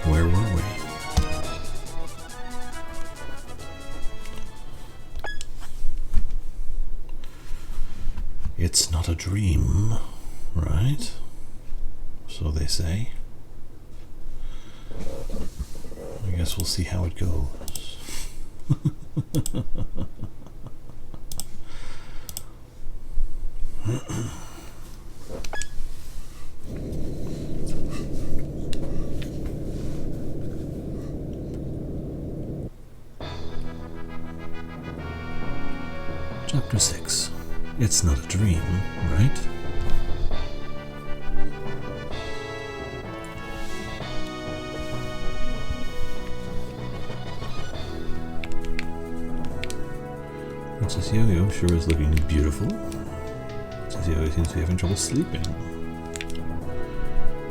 Where were we? It's not a dream, right? So they say. I guess we'll see how it goes. Chapter 6. It's not a dream, right? Princess Yo-Yo sure is looking beautiful. Princess Yo-Yo seems to be having trouble sleeping.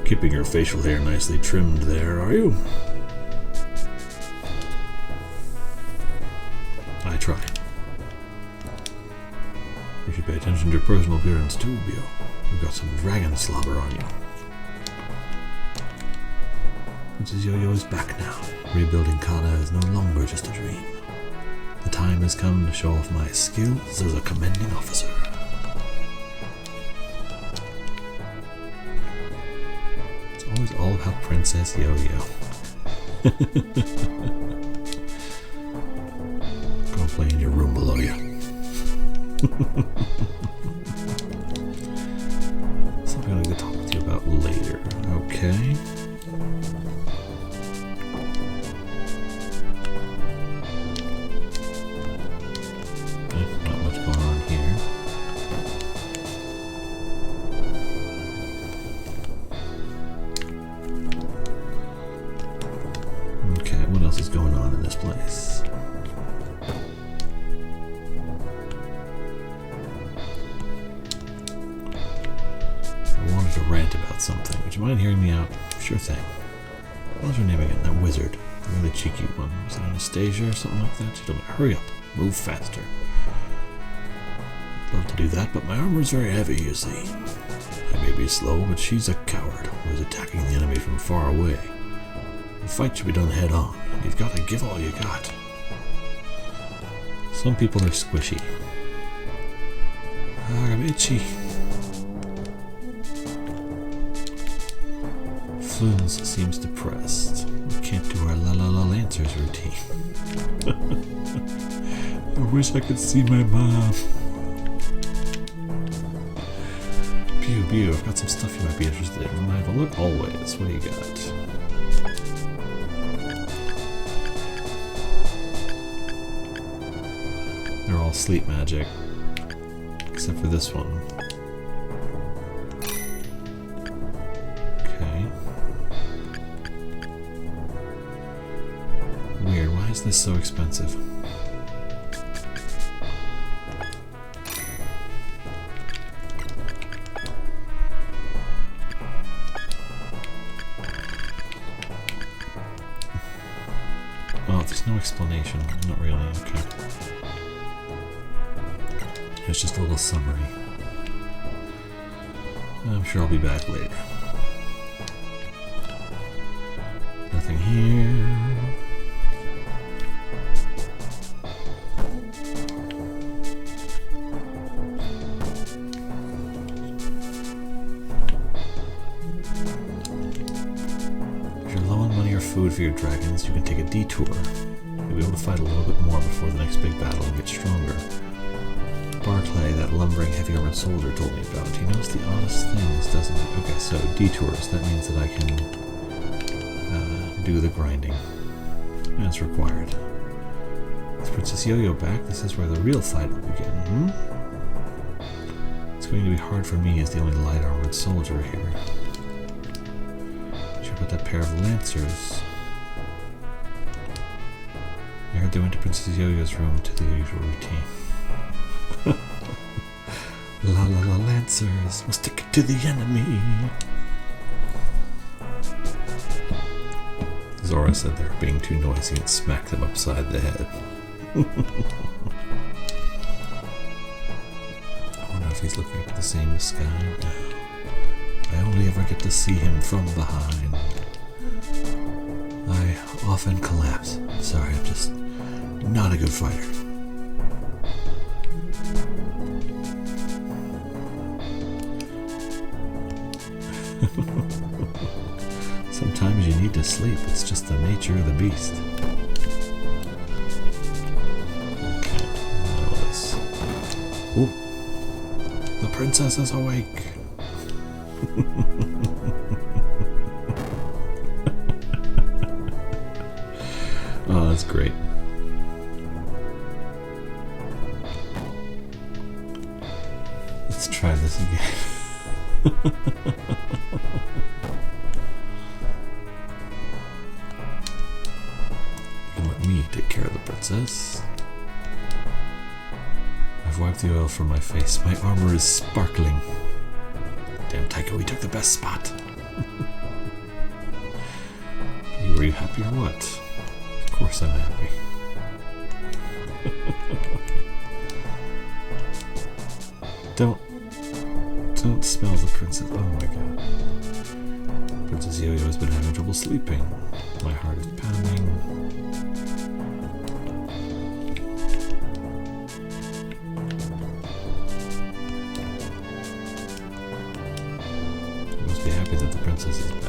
Keeping your facial hair nicely trimmed there, are you? I try. You should pay attention to your personal appearance too, Bio. You've got some dragon slobber on you. Princess Yo-Yo is back now. Rebuilding Kana is no longer just a dream. The time has come to show off my skills as a commanding officer. It's always all about Princess Yo-Yo. Go play in your room below you. Something I need to talk with you about later, okay? Not much going on here. Okay, what else is going on in this place? To rant about something. Would you mind hearing me out? Sure thing. What was her name again? That wizard. The really cheeky one. Was it Anastasia or something like that? She told me, hurry up. Move faster. I'd love to do that, but my armor is very heavy, you see. I may be slow, but she's a coward who is attacking the enemy from far away. The fight should be done head on, and you've got to give all you got. Some people are squishy. I'm itchy. Fluns seems depressed. We can't do our la Lancers routine. I wish I could see my mom. Pew, I've got some stuff you might be interested in. When I have a look always. What do you got? They're all sleep magic. Except for this one. Weird, why is this so expensive? Oh, there's no explanation. Not really, okay. It's just a little summary. I'm sure I'll be back later. Nothing here. Food for your dragons, you can take a detour. You'll be able to fight a little bit more before the next big battle and get stronger. Barclay, that lumbering heavy armored soldier, told me about. He knows the oddest things, doesn't he? Okay, so detours, that means that I can do the grinding as required. With Princess Yo-Yo back, this is where the real fight will begin, It's going to be hard for me as the only light armored soldier here. But that pair of lancers. I heard they went to Princess Yo-Yo's room to the usual routine. La lancers, must stick it to the enemy. Zora said they were being too noisy and smacked them upside the head. I wonder if he's looking up at the same sky now. I only ever get to see him from behind. often collapse. Sorry, I'm just not a good fighter. Sometimes you need to sleep. It's just the nature of the beast. Okay, what else? Ooh, the princess is awake. Oh, that's great. Let's try this again. You can let me take care of the princess. I've wiped the oil from my face. My armor is sparkling. Damn, Tycho, we took the best spot. Were you happy or what? Of course I'm happy. Don't smell the princess. Oh my god. Princess Yo-Yo has been having trouble sleeping. My heart is pounding. You must be happy that the princess is back.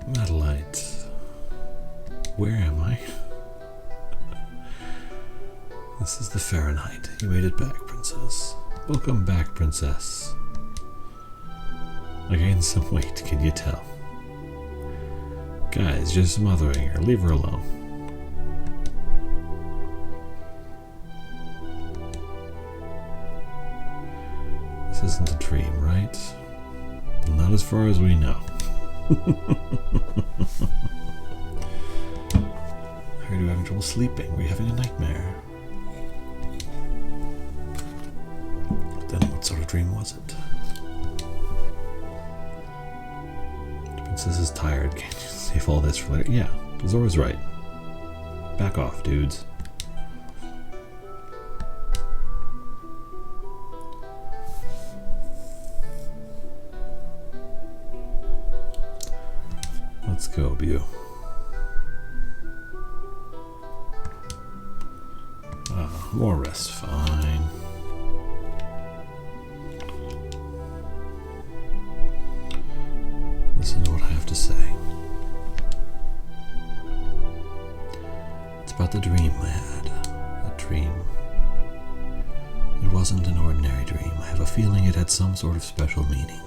Metalite. Where am I? This is the Fahrenheit. You made it back, princess. Welcome back, princess. I gained some weight, can you tell? Guys, just smothering her. Leave her alone. This isn't a dream, right? Not as far as we know. I heard you were having trouble sleeping. Were you having a nightmare? Then what sort of dream was it? The princess is tired. Can you save all this for later? Yeah, Zora's right. Back off, dudes. Let's go, Bew. More rest, fine. Listen to what I have to say. It's about the dream I had. That dream. It wasn't an ordinary dream. I have a feeling it had some sort of special meaning.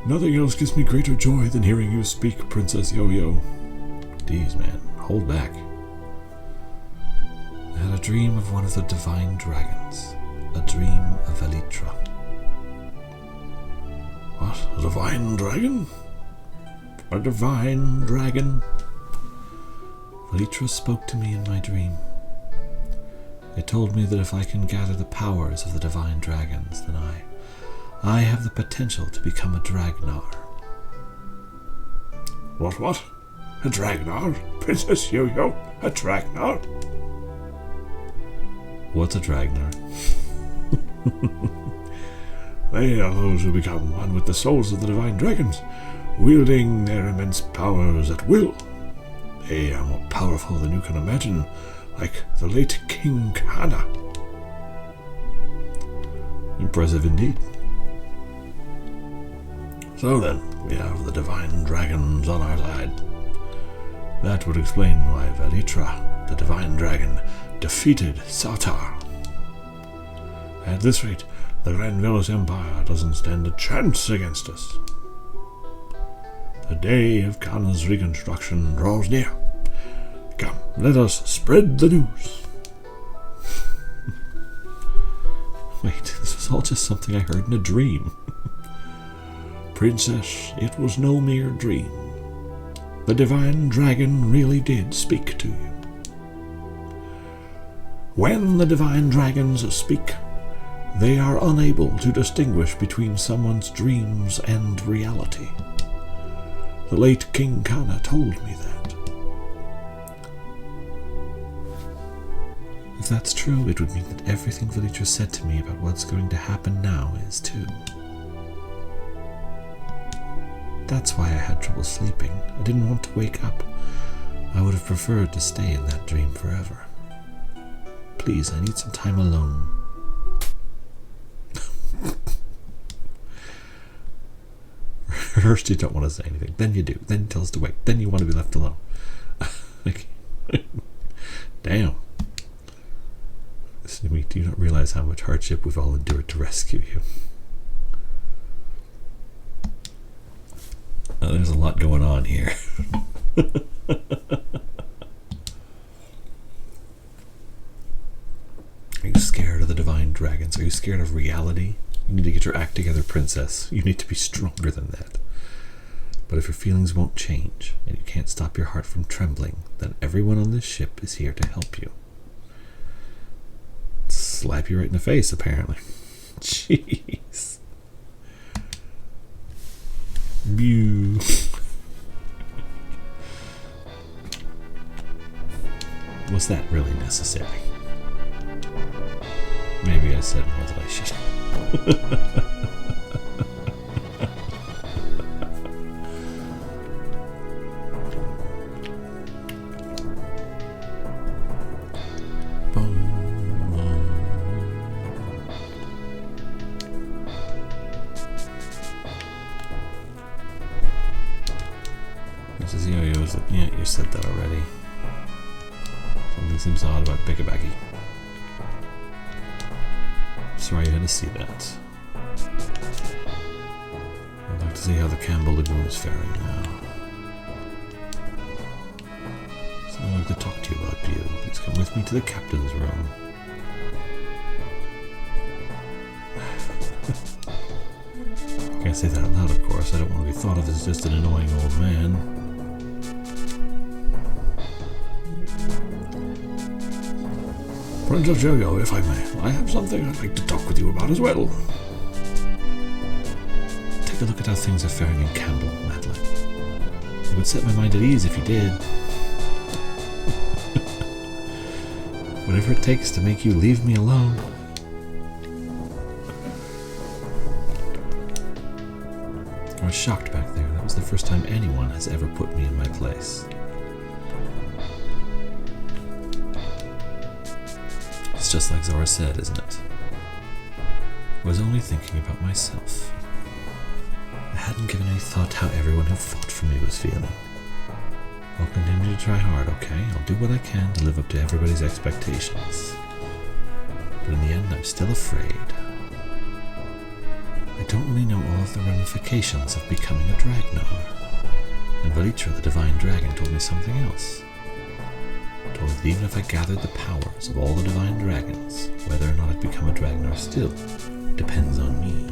Nothing else gives me greater joy than hearing you speak, Princess Yo-Yo. Geez, man, hold back. I had a dream of one of the divine dragons. A dream of Elytra. What? A divine dragon? A divine dragon? Elytra spoke to me in my dream. It told me that if I can gather the powers of the divine dragons, then I have the potential to become a Dragnar. What? A Dragnar? Princess Yo-Yo? A Dragnar? What's a Dragnar? They are those who become one with the souls of the divine dragons, wielding their immense powers at will. They are more powerful than you can imagine, like the late King Kana. Impressive indeed. So then, we have the divine dragons on our side. That would explain why Elytra, the divine dragon, defeated Sautar. At this rate, the Grand Velos Empire doesn't stand a chance against us. The day of Kana's reconstruction draws near. Come, let us spread the news. Wait, this was all just something I heard in a dream. Princess, it was no mere dream. The divine dragon really did speak to you. When the divine dragons speak, they are unable to distinguish between someone's dreams and reality. The late King Kana told me that. If that's true, it would mean that everything villagers said to me about what's going to happen now is too. That's why I had trouble sleeping. I didn't want to wake up. I would have preferred to stay in that dream forever. Please, I need some time alone. First you don't want to say anything, then you do, then you tell us to wait, then you want to be left alone. Damn. We do not realize how much hardship we've all endured to rescue you. There's a lot going on here. Are you scared of the divine dragons? Are you scared of reality? You need to get your act together, princess. You need to be stronger than that. But if your feelings won't change, and you can't stop your heart from trembling, then everyone on this ship is here to help you. Slap you right in the face, apparently. Jeez. Mew. Was that really necessary? Maybe I said more than I should. This is yo-yos. Yeah, you said that already. Something seems odd about Bickabaggy. Sorry you had to see that. I'd like to see how the Campbell Lagoon is faring now. So I'd like to talk to you about you. Please come with me to the captain's room. I can't say that out loud, of course. I don't want to be thought of as just an annoying old man. Princess Yo-Yo, if I may, I have something I'd like to talk with you about as well. Take a look at how things are faring in Campbell, Madeline. It would set my mind at ease if you did. Whatever it takes to make you leave me alone. I was shocked back there. That was the first time anyone has ever put me in my place. It's just like Zora said, isn't it? I was only thinking about myself. I hadn't given any thought to how everyone who fought for me was feeling. I'll continue to try hard, okay? I'll do what I can to live up to everybody's expectations. But in the end, I'm still afraid. I don't really know all of the ramifications of becoming a Dragnar. And Valitra, the Divine Dragon, told me something else. Told me that even if I gathered the powers of all the Divine Dragons, whether or not I'd become a Dragnar still depends on me.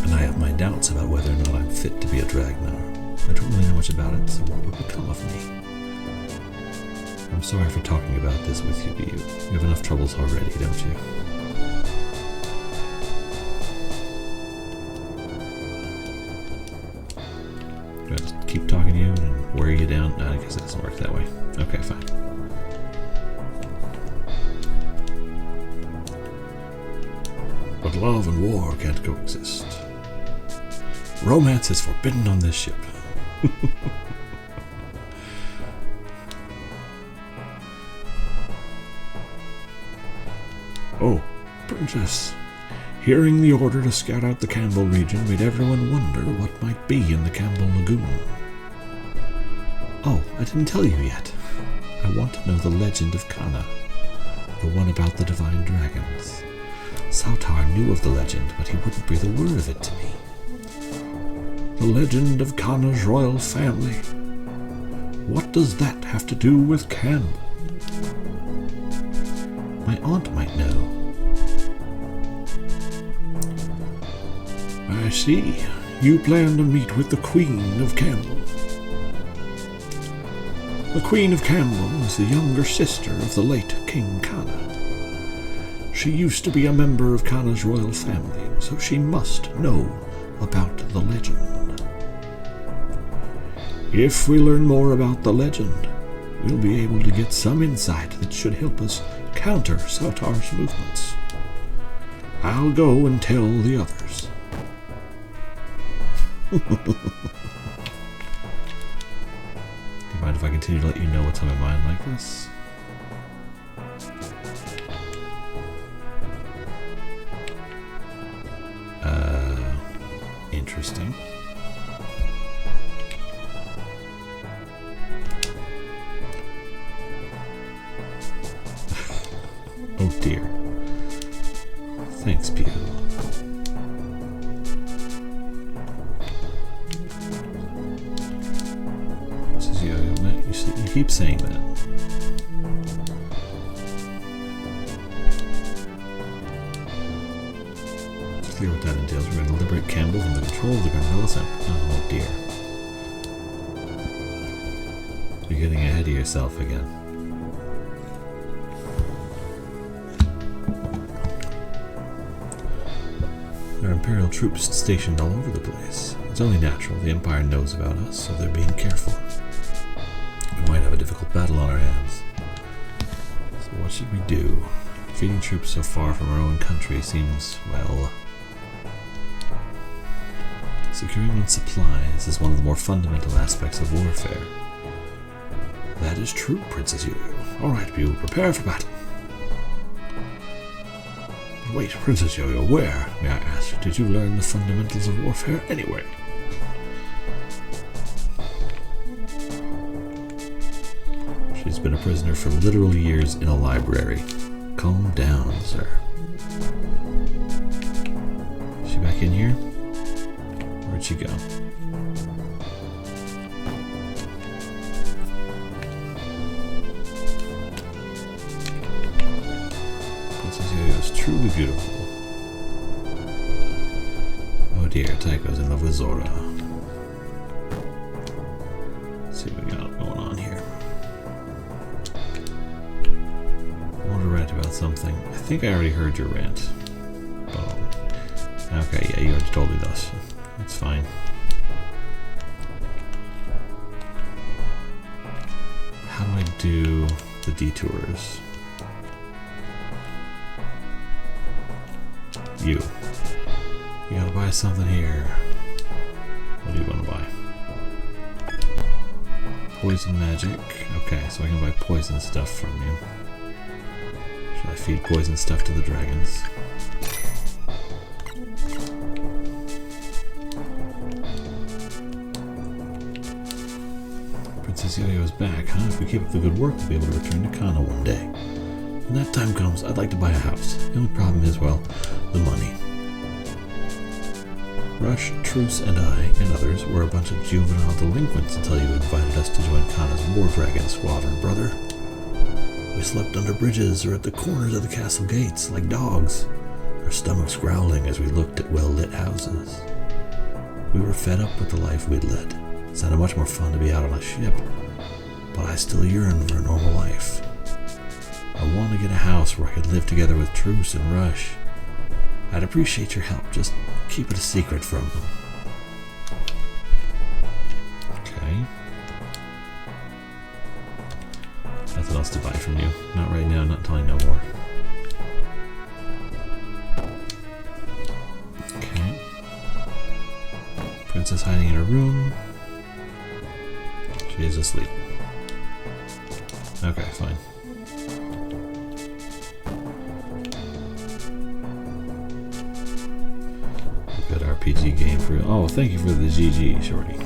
And I have my doubts about whether or not I'm fit to be a Dragnar. I don't really know much about it, so what would become of me? I'm sorry for talking about this with you, but you have enough troubles already, don't you? Do I just keep talking to you and wear you down? No, I guess it doesn't work that way. Okay, fine. But love and war can't coexist. Romance is forbidden on this ship. Oh, Princess. Hearing the order to scout out the Campbell region made everyone wonder what might be in the Campbell Lagoon. Oh, I didn't tell you yet. I want to know the legend of Kana, the one about the Divine Dragons. Sautar knew of the legend, but he wouldn't breathe a word of it to me. The legend of Kana's royal family. What does that have to do with Campbell? My aunt might know. I see. You plan to meet with the Queen of Campbell. The Queen of Campbell is the younger sister of the late King Kana. She used to be a member of Kana's royal family, so she must know about the legend. If we learn more about the legend, we'll be able to get some insight that should help us counter Sautar's movements. I'll go and tell the others. Do you mind if I continue to let you know what's on my mind like this? Interesting. Oh dear. Thanks, Pew. You keep saying that. It's clear what that entails. We're going to liberate Campbell from the control of the Granville. Oh dear. You're getting ahead of yourself again. There are Imperial troops stationed all over the place. It's only natural. The Empire knows about us, so they're being careful. We might have a difficult battle on our hands. So what should we do? Feeding troops so far from our own country seems, well... Securing one's supplies is one of the more fundamental aspects of warfare. That is true, Princess Yo-Yo. Alright, Pew, prepare for battle. Wait, Princess Yo-Yo, where, may I ask, did you learn the fundamentals of warfare anyway? She's been a prisoner for literal years in a library. Calm down, sir. Is she back in here? Where'd she go? Princess Yo-Yo is truly beautiful. Oh dear, Taiko's in love with Zora. Let's see what we got going on here. I want to rant about something. I think I already heard your rant. Oh. Okay, yeah, you already told me this. That's fine. How do I do the detours? You gotta buy something here. What do you want to buy? Poison magic. Okay, so I can buy poison stuff from you. Should I feed poison stuff to the dragons? Princess Yo-Yo is back, huh? If we keep up the good work, we'll be able to return to Kana one day. When that time comes, I'd like to buy a house. The only problem is, well, the money. Rush, Truce, and I, and others, were a bunch of juvenile delinquents until you invited us to join Kana's war dragon squadron, brother. We slept under bridges or at the corners of the castle gates, like dogs, our stomachs growling as we looked at well-lit houses. We were fed up with the life we'd led. It sounded much more fun to be out on a ship, but I still yearned for a normal life. I want to get a house where I could live together with Truce and Rush. I'd appreciate your help. Just keep it a secret from them. Okay. Nothing else to buy from you. Not right now, not until I know more. Okay. Princess hiding in her room. She is asleep. Okay, fine. Good RPG game for... Oh, thank you for the GG, Shorty.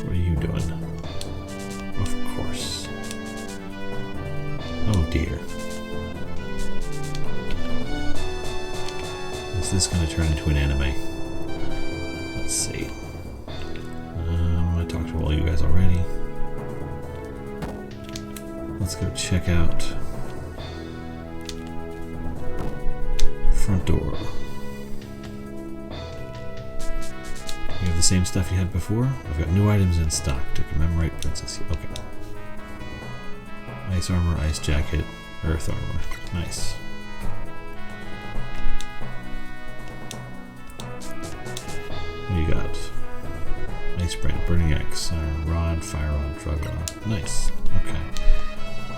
What are you doing? Of course. Oh dear. Is this going to turn into an anime? Let's see. I talked to all you guys already. Let's go check out front door. You have the same stuff you had before? I've got new items in stock to commemorate Princess. Okay. Ice armor, ice jacket, earth armor. Nice. got? Ice Brand, Burning X, Rod, Fire Rod, Drug Rod. Nice. Okay.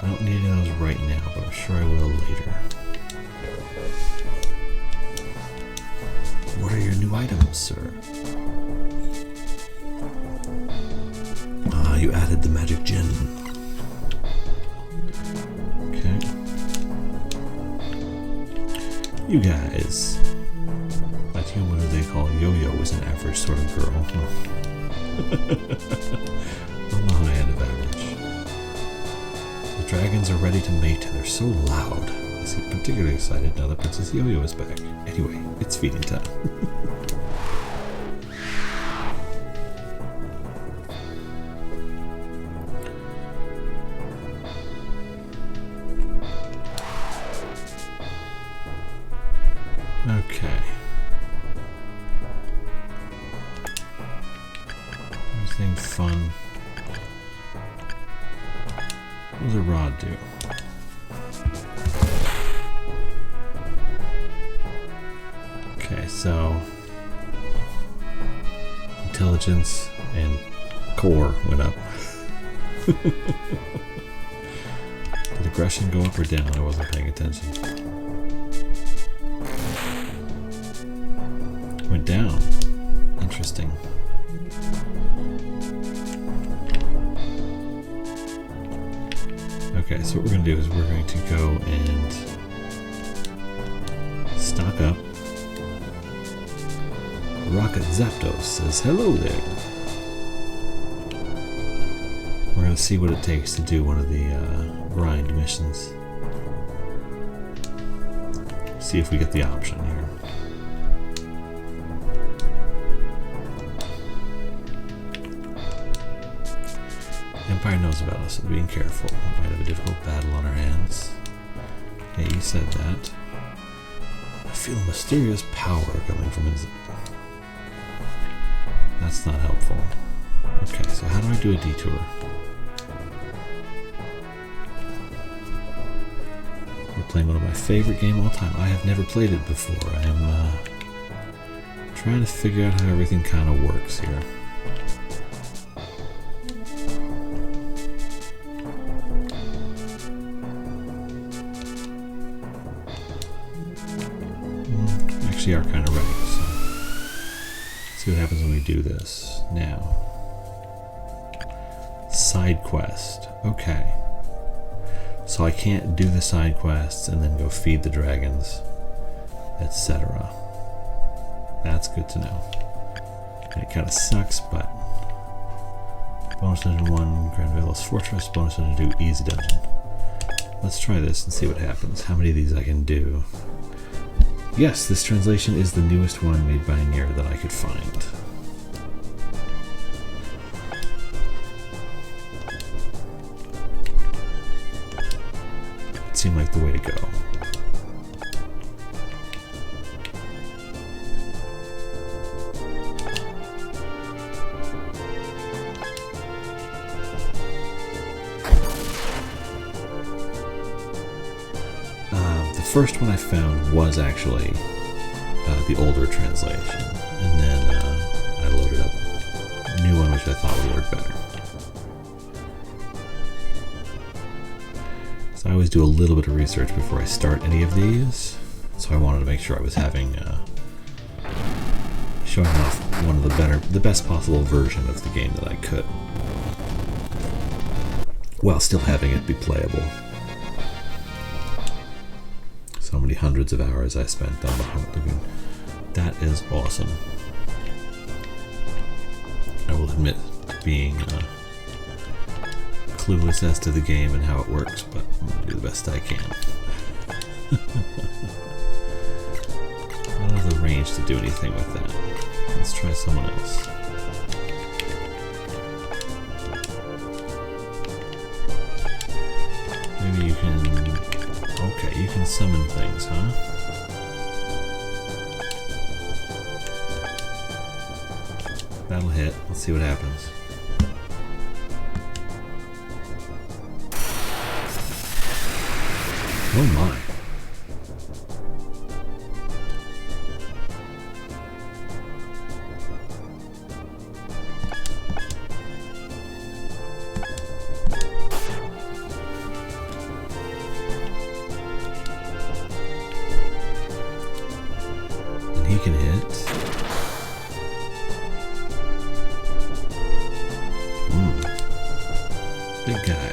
I don't need any of those right now, but I'm sure I will later. What are your new items, sir? Ah, you added the magic gin. Okay. You guys. That human who they call Yo-Yo is an average sort of girl. On the high end of average. The dragons are ready to mate and they're so loud. They seem particularly excited now that Princess Yo-Yo is back. Anyway, it's feeding time. Okay. Anything fun? What does a rod do? Okay, so intelligence and core went up. Did aggression go up or down? I wasn't paying attention. Went down. Interesting. Okay, so what we're going to do is we're going to go and stock up. Rocket Zapdos says, hello there. We're going to see what it takes to do one of the grind missions. See if we get the option here. Empire knows about us, so being careful. We might have a difficult battle on our hands. Yeah, you said that. I feel a mysterious power coming from inside. That's not helpful. Okay, so how do I do a detour? We're playing one of my favorite games of all time. I have never played it before. I am trying to figure out how everything kind of works here. Actually are kind of ready, so see what happens when we do this. Now, side quest. Okay, so I can't do the side quests and then go feed the dragons, etc. That's good to know. And it kind of sucks, but bonus dungeon 1, Grand Velos Fortress, bonus dungeon 2, easy dungeon. Let's try this and see what happens. How many of these I can do. Yes, this translation is the newest one made by Nier that I could find. It seemed like the way to go. The first one I found was actually the older translation, and then I loaded up a new one which I thought would work better. So I always do a little bit of research before I start any of these, so I wanted to make sure I was having showing off one of the best possible version of the game that I could, while still having it be playable. So many hundreds of hours I spent on Bahamut Lagoon. That is awesome. I will admit to being clueless as to the game and how it works, but I'm going to do the best I can. I don't have the range to do anything with that. Let's try someone else. Maybe you can... Okay, you can summon things, huh? That'll hit. Let's see what happens. Oh my. can hit. Big guy.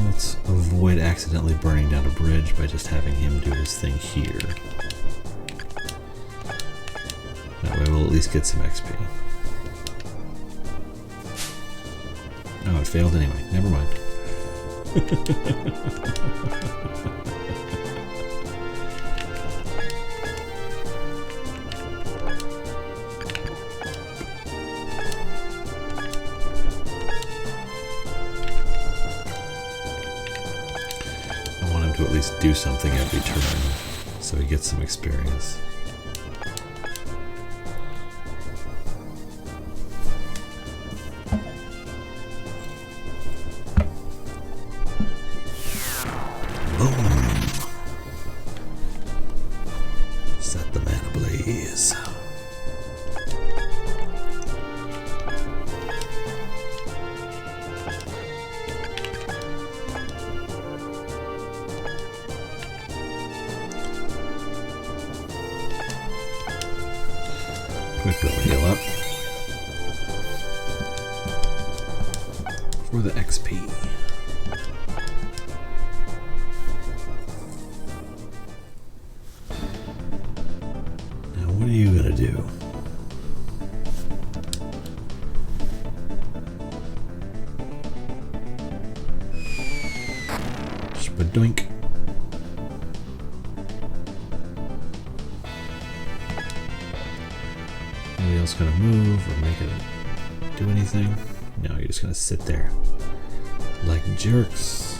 Let's avoid accidentally burning down a bridge by just having him do his thing here. That way we'll at least get some XP. Oh, it failed anyway. Never mind. I want him to at least do something every turn so he gets some experience. Quick little heal up for the XP. Now what are you gonna do? Spadoink. Nobody else gonna move or make it do anything? No, you're just gonna sit there like jerks.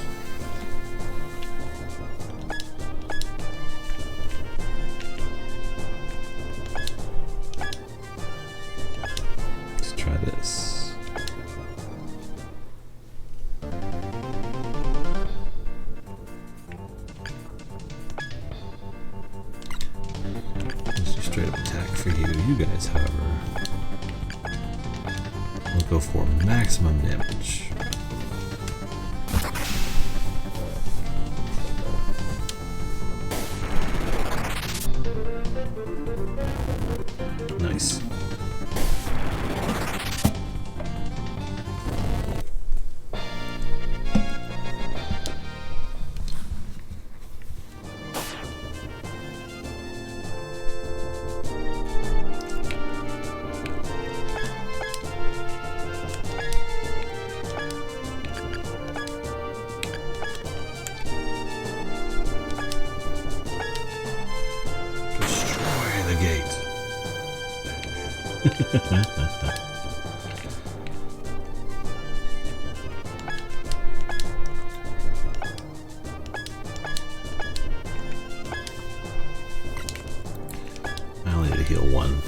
Let's try this. Just a straight up attack for you. You guys, however, will go for maximum damage. Nice. I only need to heal one.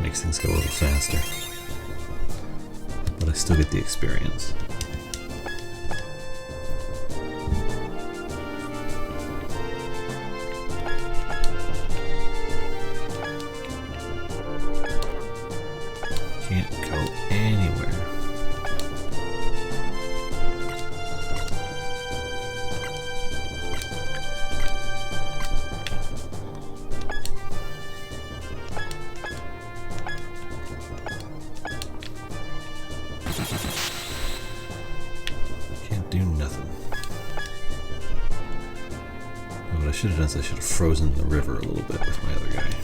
Makes things go a little faster. But I still get the experience. Can't go anywhere. Can't do nothing. What I should have done is I should have frozen the river a little bit with my other guy.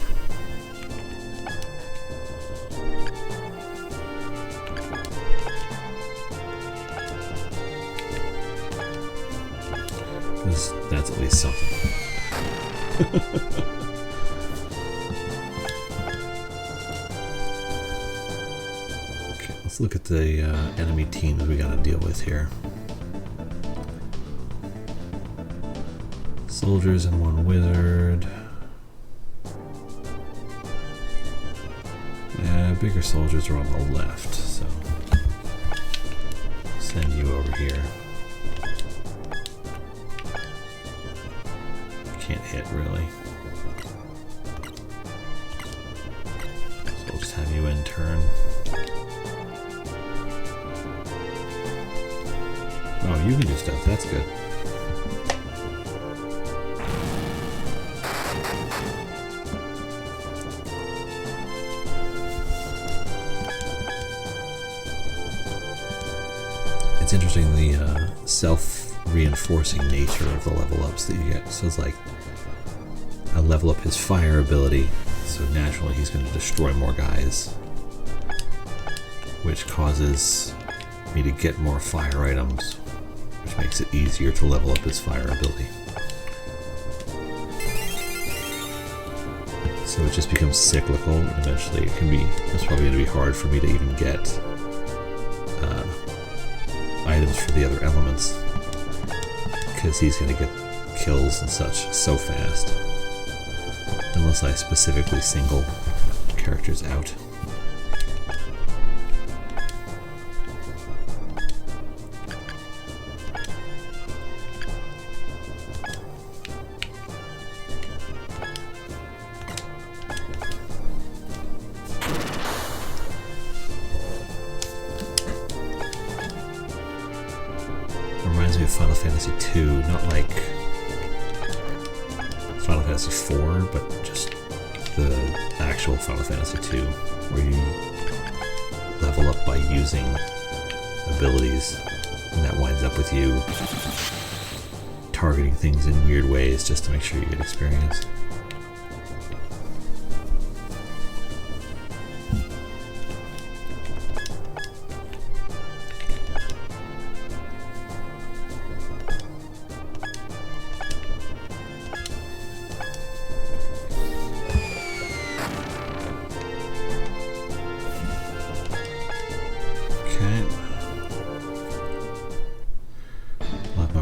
That's at least something. Okay, let's look at the enemy teams we gotta deal with here. Soldiers and one wizard. Yeah, bigger soldiers are on the left, so send you over here. Can't hit really. So we'll just have you in turn. Oh, you can do stuff. That's good. It's interesting the self-reinforcing nature of the level ups that you get. So it's like I level up his fire ability, so naturally he's going to destroy more guys, which causes me to get more fire items, which makes it easier to level up his fire ability. So it just becomes cyclical, and eventually it's probably going to be hard for me to even get items for the other elements, because he's going to get kills and such so fast, unless I specifically single characters out. Reminds me of Final Fantasy II, not like Final Fantasy IV, but just the actual Final Fantasy II, where you level up by using abilities, and that winds up with you targeting things in weird ways just to make sure you get experience.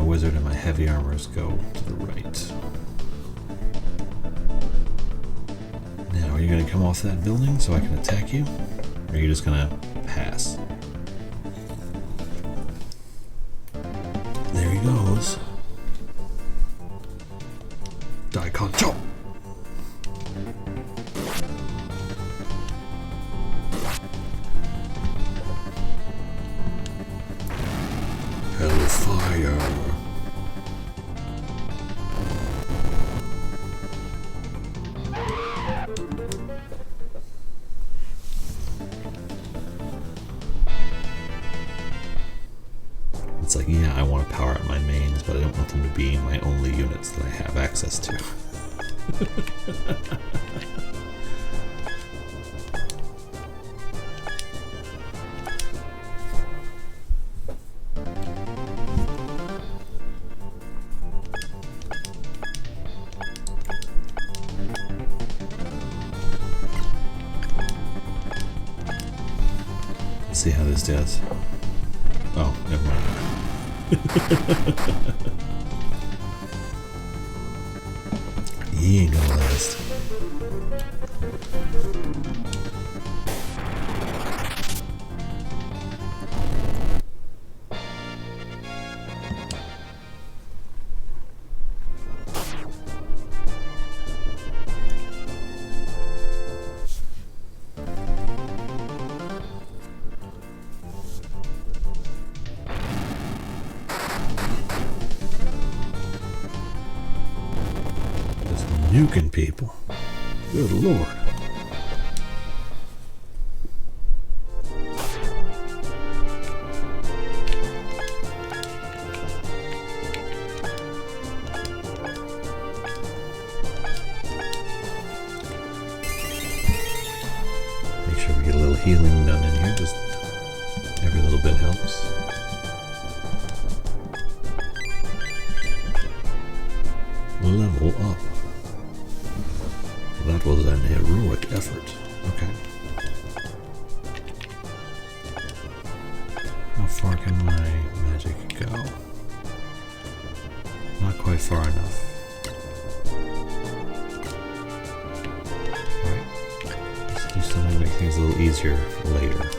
Wizard and my heavy armors go to the right. Now, are you going to come off that building so I can attack you? Or are you just going to pass? There he goes. Daikon chop! Hellfire! It's like, yeah, I want to power up my mains, but I don't want them to be my only units that I have access to. Let's see how this does. Oh, never mind. He ain't gonna last. Nuking people. Good lord. Make sure we get a little healing done in here. Just every little bit helps. Level up. That was an heroic effort. Okay. How far can my magic go? Not quite far enough. Alright. Let's do something to make things a little easier later.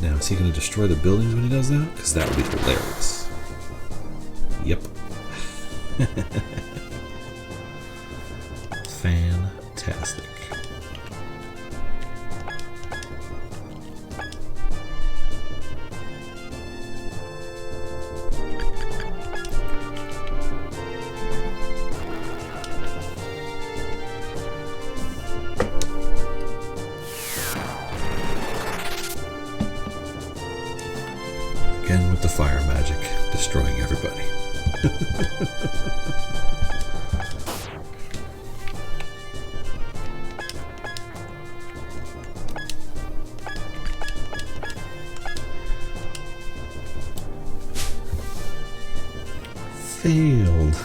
Now, is he going to destroy the buildings when he does that? Because that would be hilarious. Yep. Fantastic. Again with the fire magic, destroying everybody. Failed.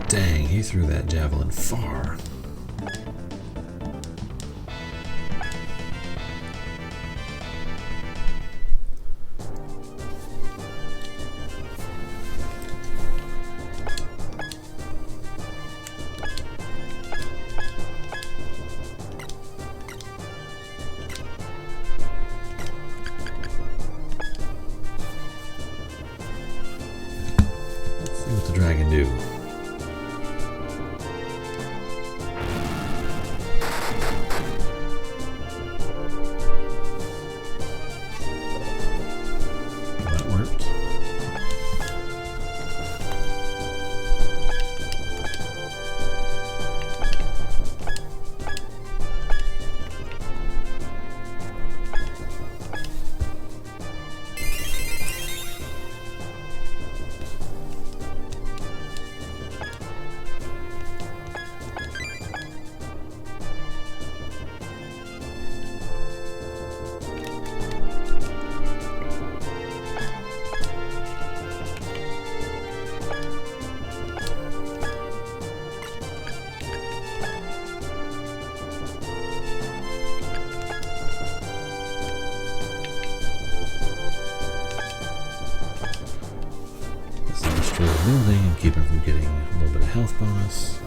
Dang, he threw that javelin far. Let's see what the dragon do. Building and keep him from getting a little bit of health bonus.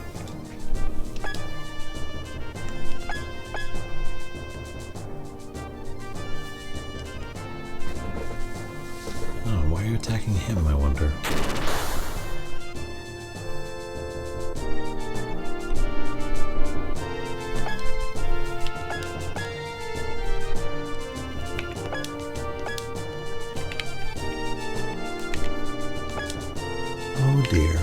Oh, why are you attacking him, I wonder? Oh dear.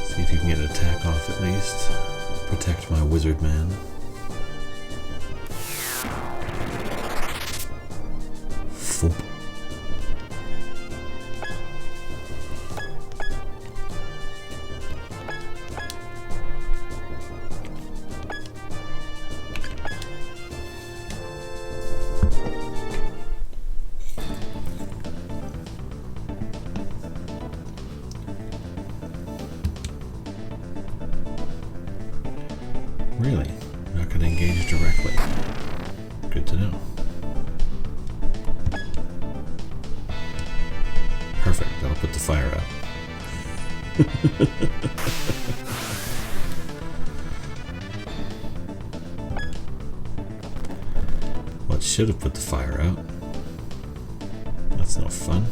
See if you can get an attack off at least. Protect my wizard man. Foop. Really? Not going to engage directly. Good to know. Perfect. That'll put the fire out. What should have put the fire out? That's no fun.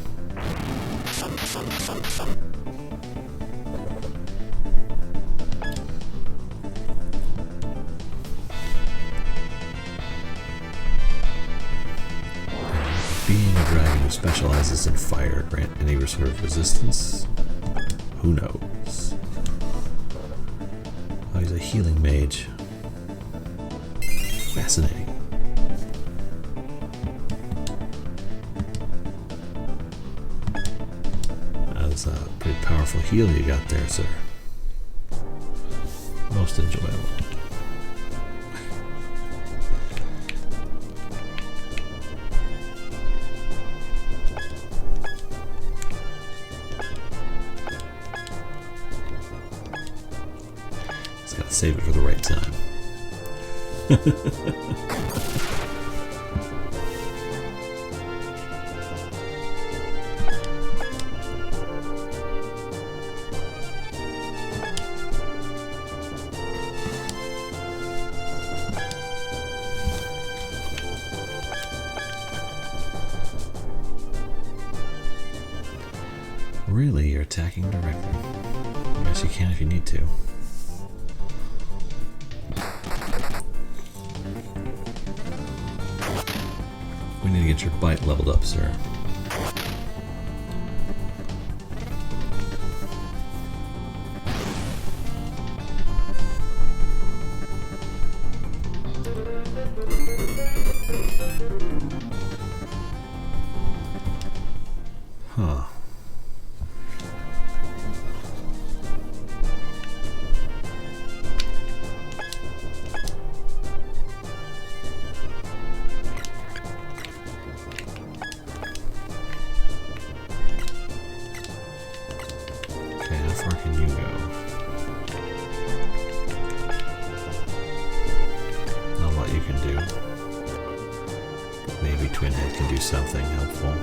Being a dragon who specializes in fire grant any sort of resistance? Who knows? Oh, he's a healing mage. Fascinating. That's a pretty powerful heal you got there, sir. Most enjoyable. Gotta save it for the right time. really, you're attacking directly. I guess you can if you need to. We need to get your bite leveled up, sir. Huh. Okay, how far can you go? Not a lot you can do. Maybe Twinhead can do something helpful.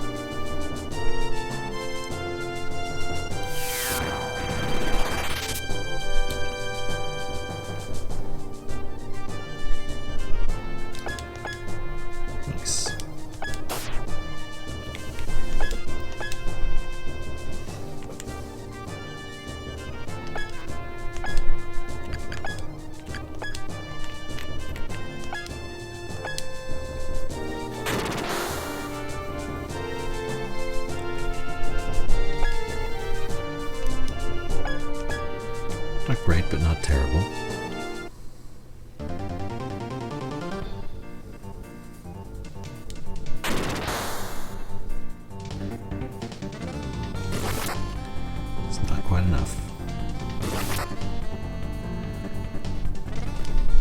Nice. Not great, but not terrible. It's not quite enough.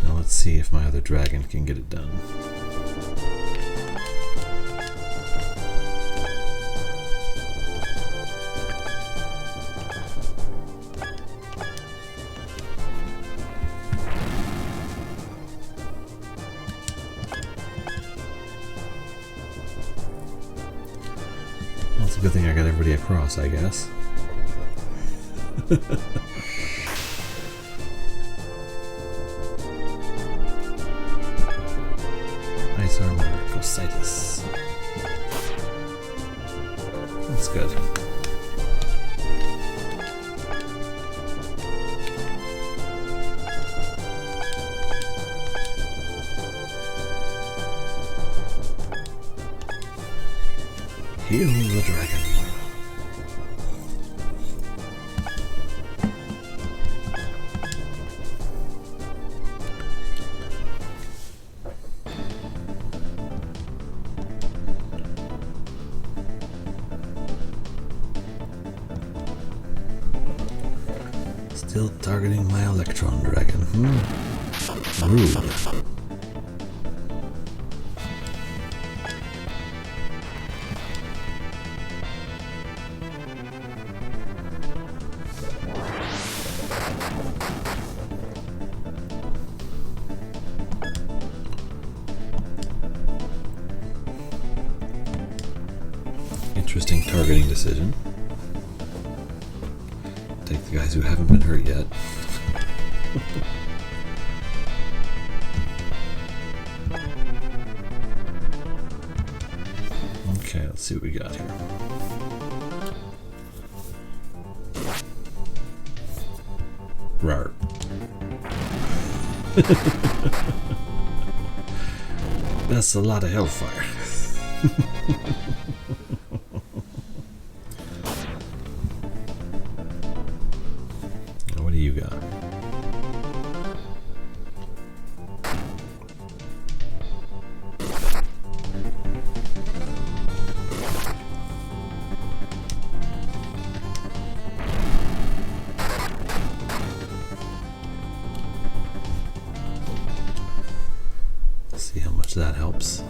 Now let's see if my other dragon can get it done. Well, it's a good thing I got everybody across, I guess. Ice armor, Cositis. That's good. Heal the dragon. Still targeting my electron dragon. Rude. Interesting targeting decision. Take the guys who haven't been hurt yet. Okay, let's see what we got here. Rar. That's a lot of hellfire. What do you got? Let's see how much that helps.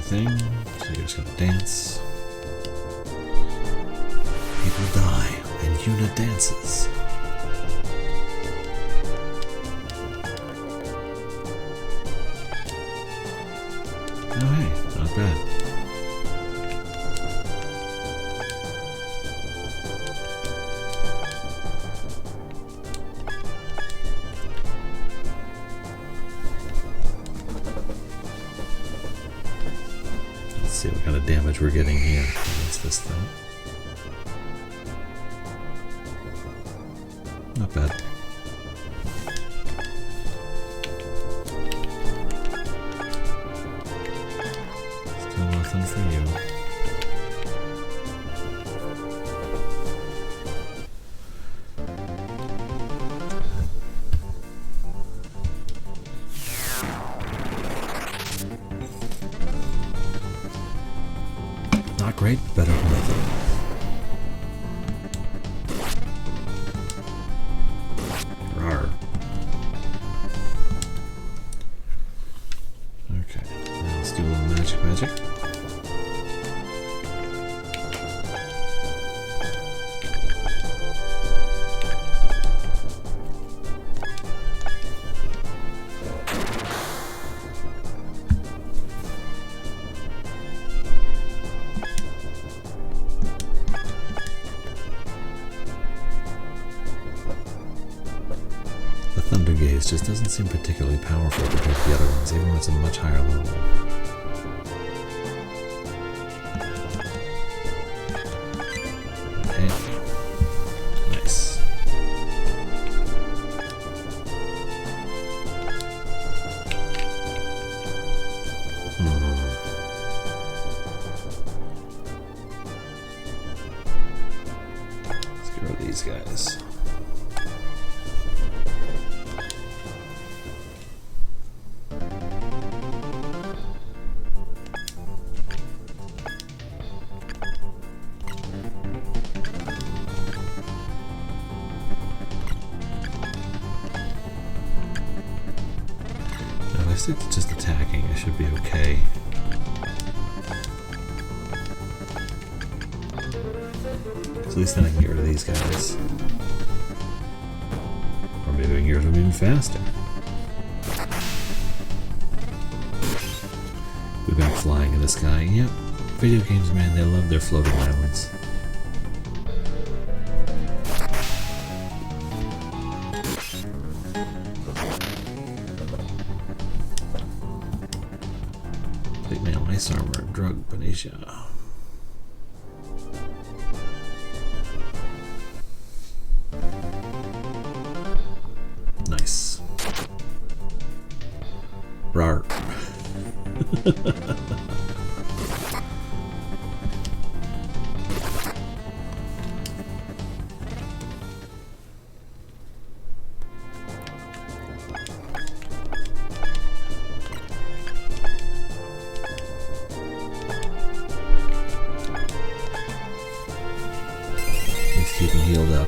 So you're just gonna dance. People die, and Yuna dances. Oh hey, not bad. we're getting here. What's this though? Not bad. Still nothing for you. Not great, better than nothing. Rawr. Okay, now let's do a little magic. Thunder Gaze just doesn't seem particularly powerful compared to the other ones, even when it's a much higher level. Okay. Nice. Let's get rid of these guys. If I stick to just attacking, I should be okay. At least then I can get rid of these guys. Or maybe I can get rid of them even faster. We're back flying in the sky. Yep, video games, man, they love their floating islands. Mail, ice armor, drug, Benicia. Nice. Rawr. Keep him healed up.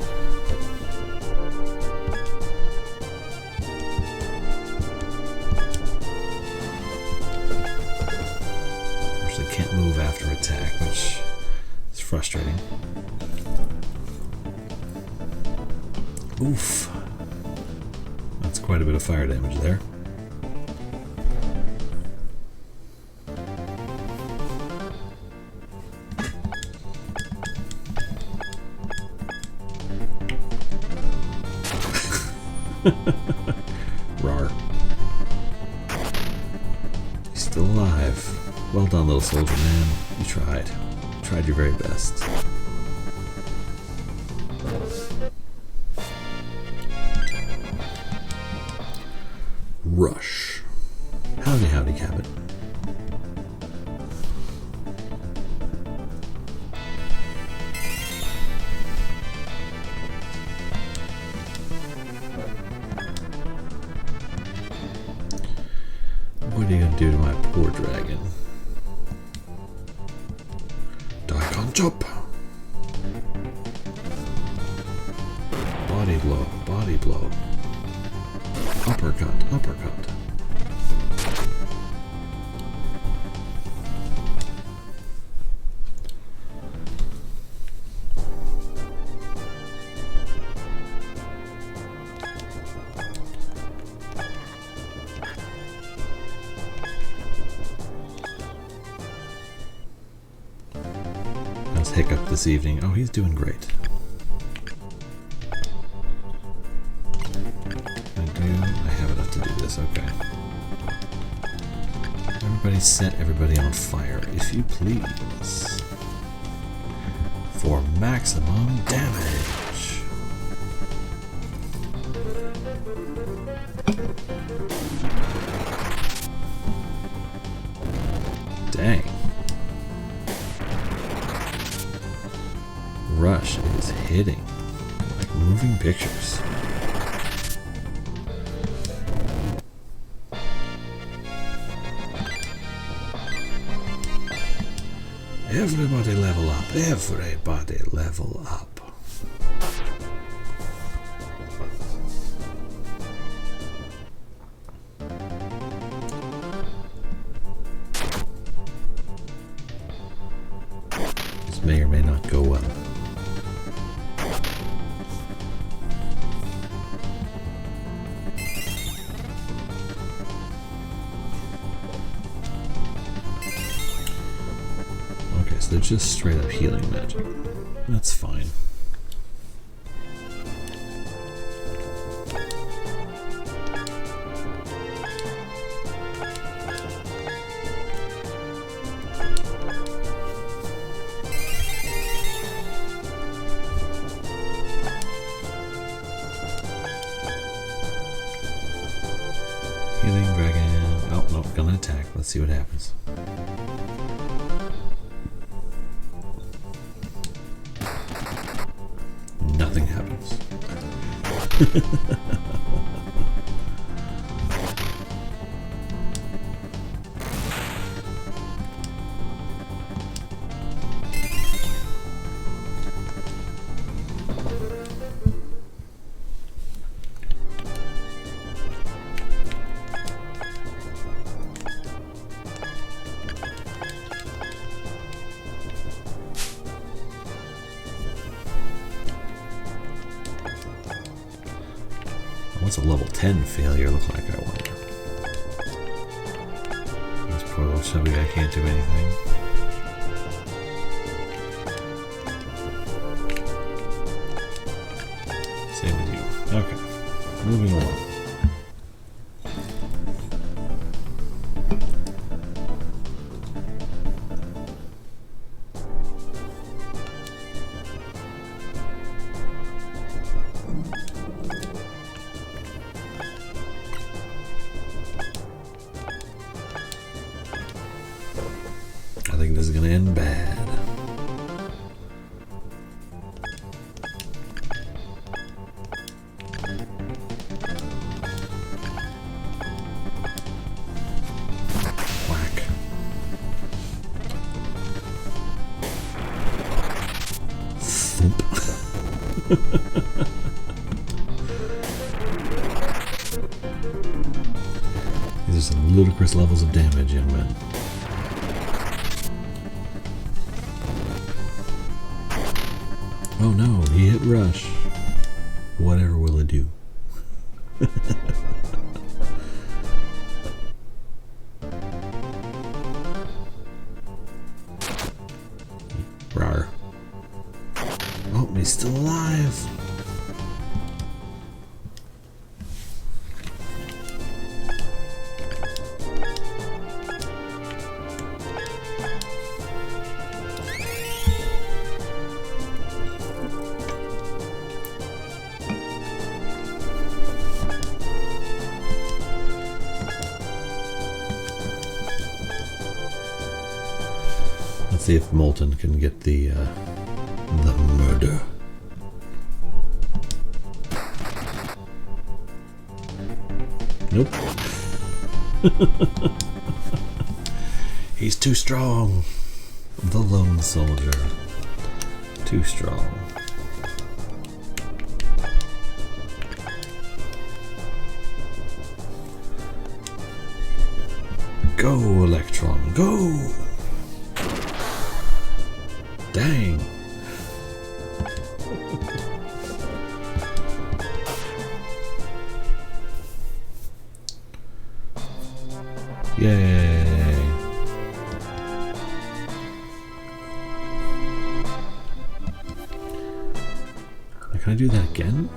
Actually can't move after attack, which is frustrating. Oof. That's quite a bit of fire damage there. Rawr. He's still alive. Well done, little soldier man. You tried. You tried your very best. Rush. Howdy, howdy, Cabot. What are you gonna do to my poor dragon? Daikon jump! Body blow, body blow. Uppercut, uppercut. Hiccup this evening. Oh, he's doing great. I have enough to do this, okay. Everybody set everybody on fire, if you please. For maximum damage. Dang. Rush is hitting like moving pictures. Everybody level up. Everybody level up. This may or may not go well. They're just straight up healing magic. That's fine. Healing dragon. Oh, no, gonna attack. Let's see what happens. Nothing happens. What's a level 10 failure look like, I wonder? This poor little chubby guy can't do anything. Same with you. Okay. Moving along. I think this is gonna end bad. Whack. Thump. These are some ludicrous levels of damage, young men. Oh no, he hit Rush. Whatever will it do? Rawr. Oh, he's still alive. Let's see if Molten can get the murder. Nope. He's too strong. The lone soldier. Too strong. Go, Electron, go! Dang. Yay. Can I do that again?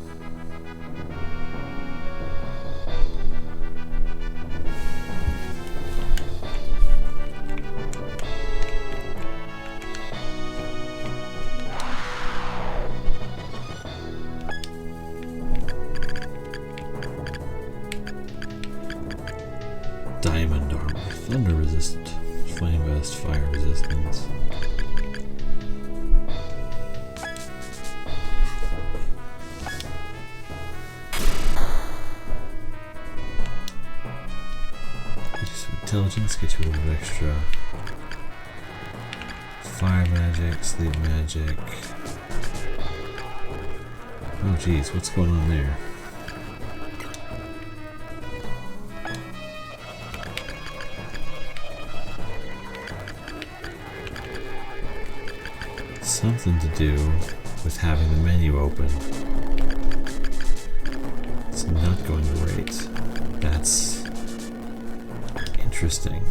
fire resistance. Intelligence, get you a little bit extra fire magic, sleep magic. Oh geez, what's going on there? Something to do with having the menu open. It's not going great. That's interesting.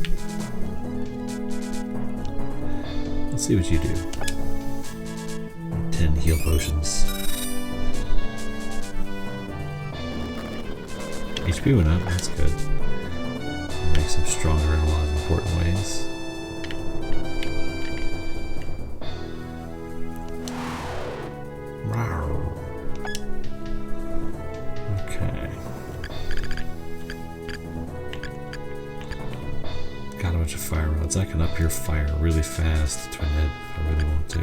Let's see what you do. 10 heal potions. HP went up, that's good. Makes him stronger in a lot of important ways. Okay. Got a bunch of fire rods. I can up your fire really fast, Twin Head, if I really want to.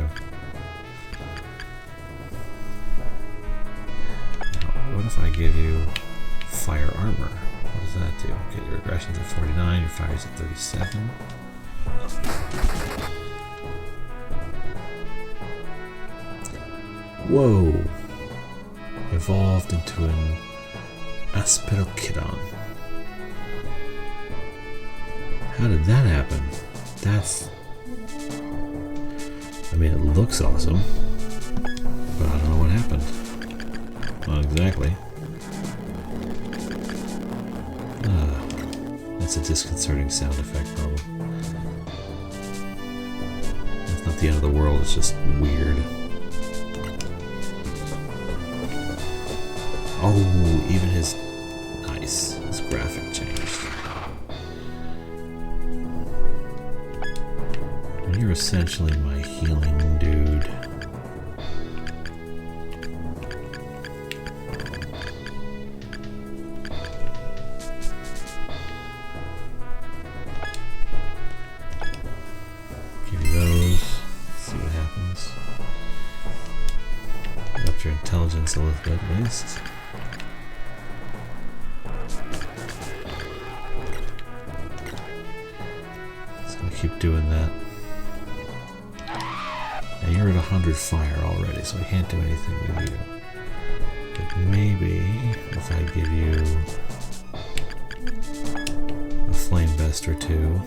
Now, what if I give you fire armor? What does that do? Okay, your aggression's at 49, your fire's at 37. Whoa! Evolved into an Aspirokidon. How did that happen? That's... I mean, it looks awesome, but I don't know what happened. Not exactly. That's a disconcerting sound effect, probably. It's not the end of the world, it's just weird. Oh, even his... Nice. His graphic changed. You're essentially my healing dude. Give you those. See what happens. Up your intelligence a little bit at least. Just gonna keep doing that. Now you're at 100 fire already, so I can't do anything with you. But maybe if I give you a flame vest or two,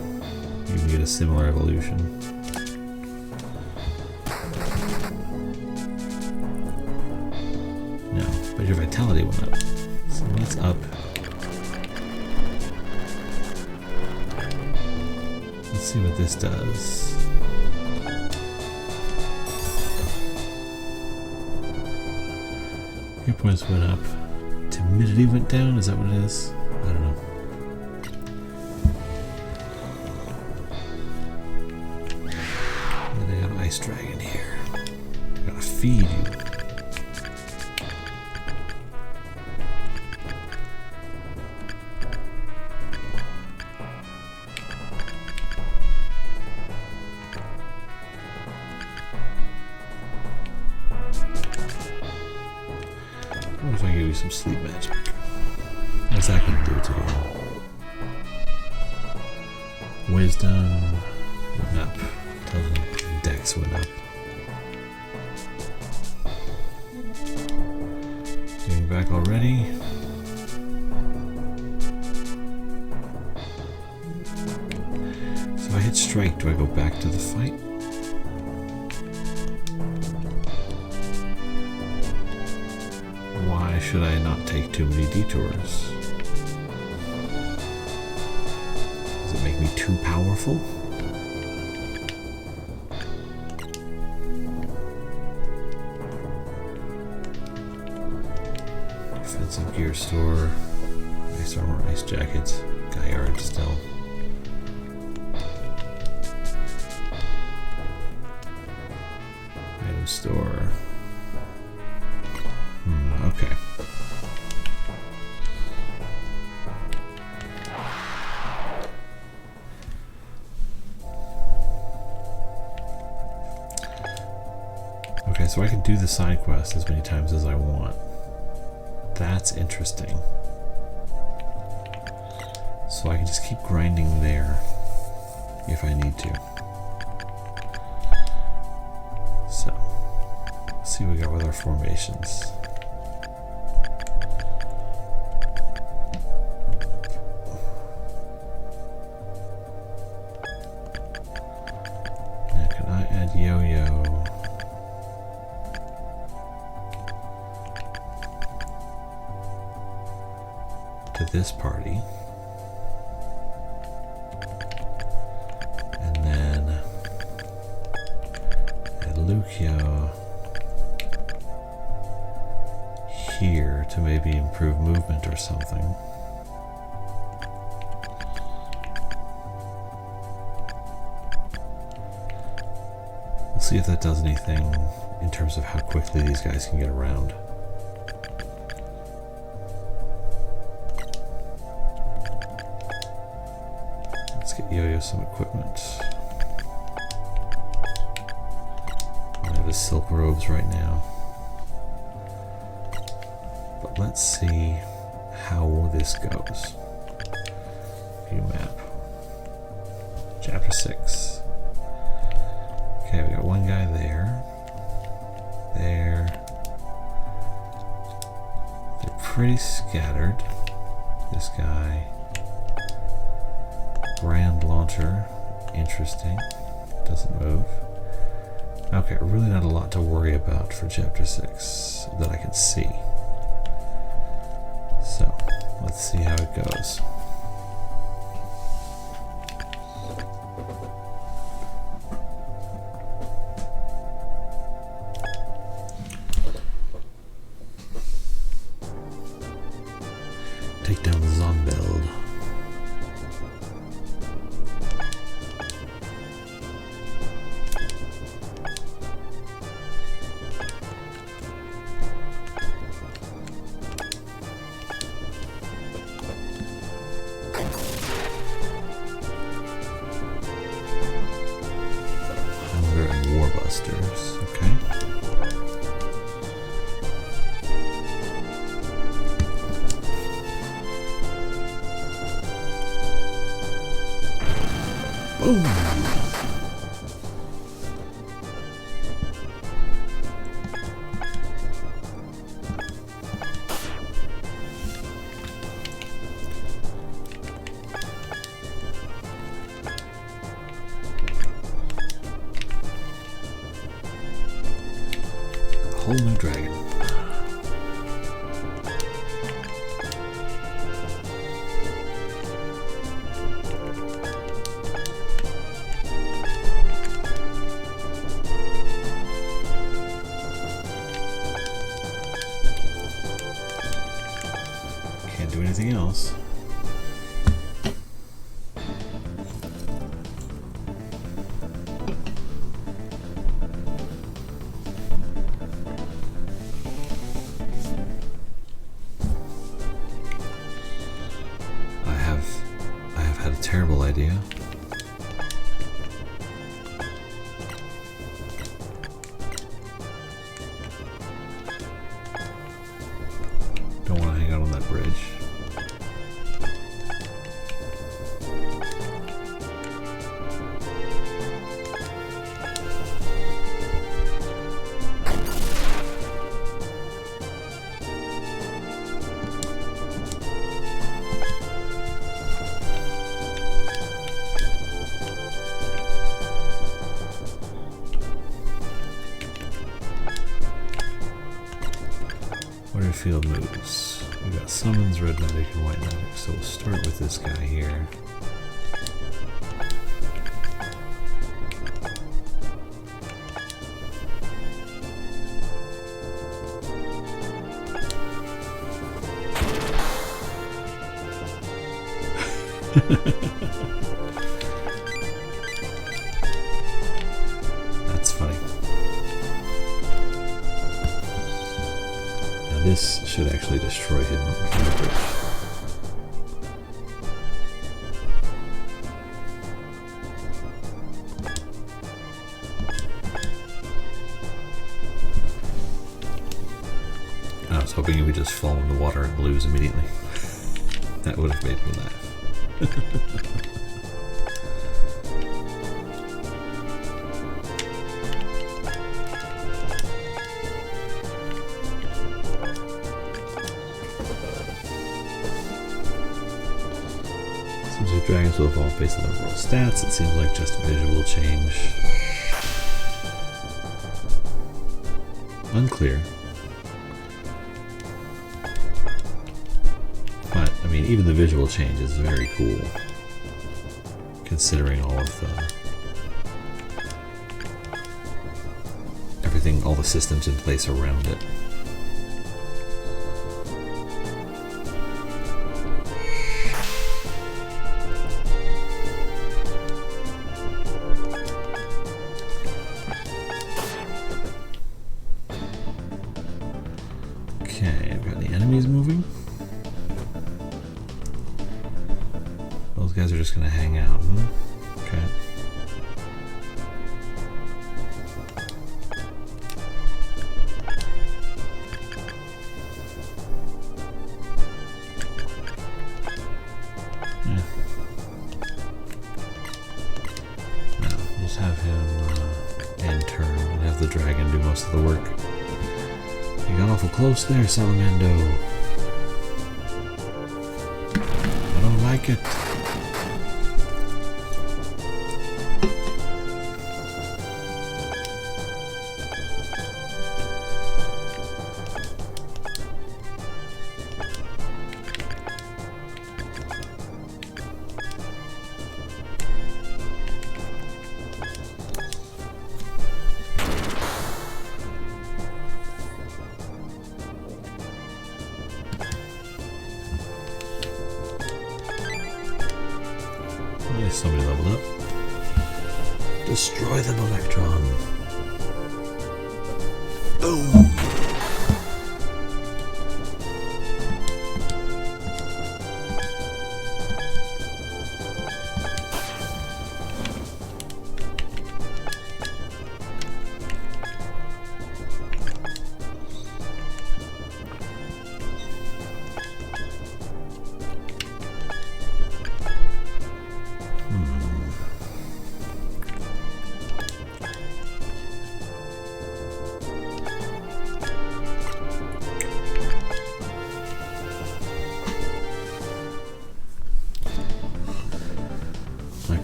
you can get a similar evolution. No, but your vitality went up. So let's up. Let's see what this does. Hit points went up. Timidity went down? Is that what it is? I don't know. And then I got Ice Dragon here. I gotta feed you. What if I give you some sleep magic? What's that going to do to you? Wisdom went up. Dex went up. Getting back already. So if I hit strike, do I go back to the fight? Why should I not take too many detours? Does it make me too powerful? Defensive gear store, ice armor, ice jackets, Gaillard still. Item store. Okay. Okay, so I can do the side quest as many times as I want. That's interesting. So I can just keep grinding there if I need to. So, let's see what we got with our formations. Now, can I add yo-yo? To this party? And then add Lucio here to maybe improve movement or something. We'll see if that does anything in terms of how quickly these guys can get around. Let's get Yo-Yo some equipment. I have his silk robes right now. But let's see how this goes. View map. Chapter 6. Okay, we got one guy there. There. They're pretty scattered. This guy. Grand launcher. Interesting. Doesn't move. Okay, really not a lot to worry about for Chapter 6 that I can see. So, let's see how it goes. Take down the Zonbeld. Okay. Boom! Whole new dragon. Can't do anything else. Terrible idea. Don't want to hang out on that bridge. Field moves. We got summons, red magic, and white magic. So we'll start with this guy here. That's funny. This should actually destroy him on the bridge. was hoping he would just fall in the water and lose immediately. That would have made me laugh. Seems like dragons will evolve based on their overall stats. It seems like just a visual change. Unclear. But, I mean, even the visual change is very cool, considering all of the everything, all the systems in place around it. Okay, I've got any enemies moving. Those guys are just gonna hang out, huh? Okay. Yeah. No, just have him end turn and have the dragon do most of the work. You got awful close there, Salamando. I don't like it. Somebody leveled up. Destroy them, Electron. Boom.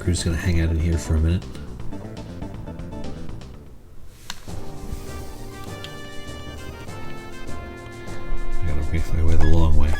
We're just gonna hang out in here for a minute. I gotta make my way the long way.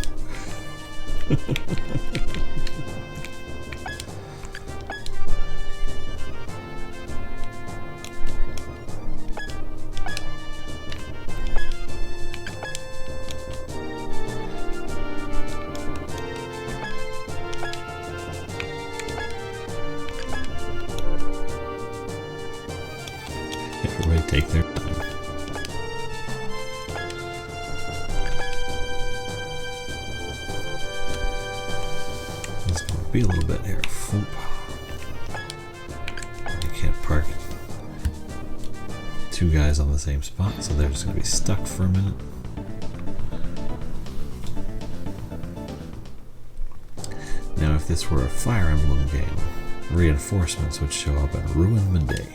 Everybody take their time. Let's be a little bit here. Foop. You can't park two guys on the same spot, so they're just going to be stuck for a minute. Now, if this were a Fire Emblem game, reinforcements would show up and ruin the day,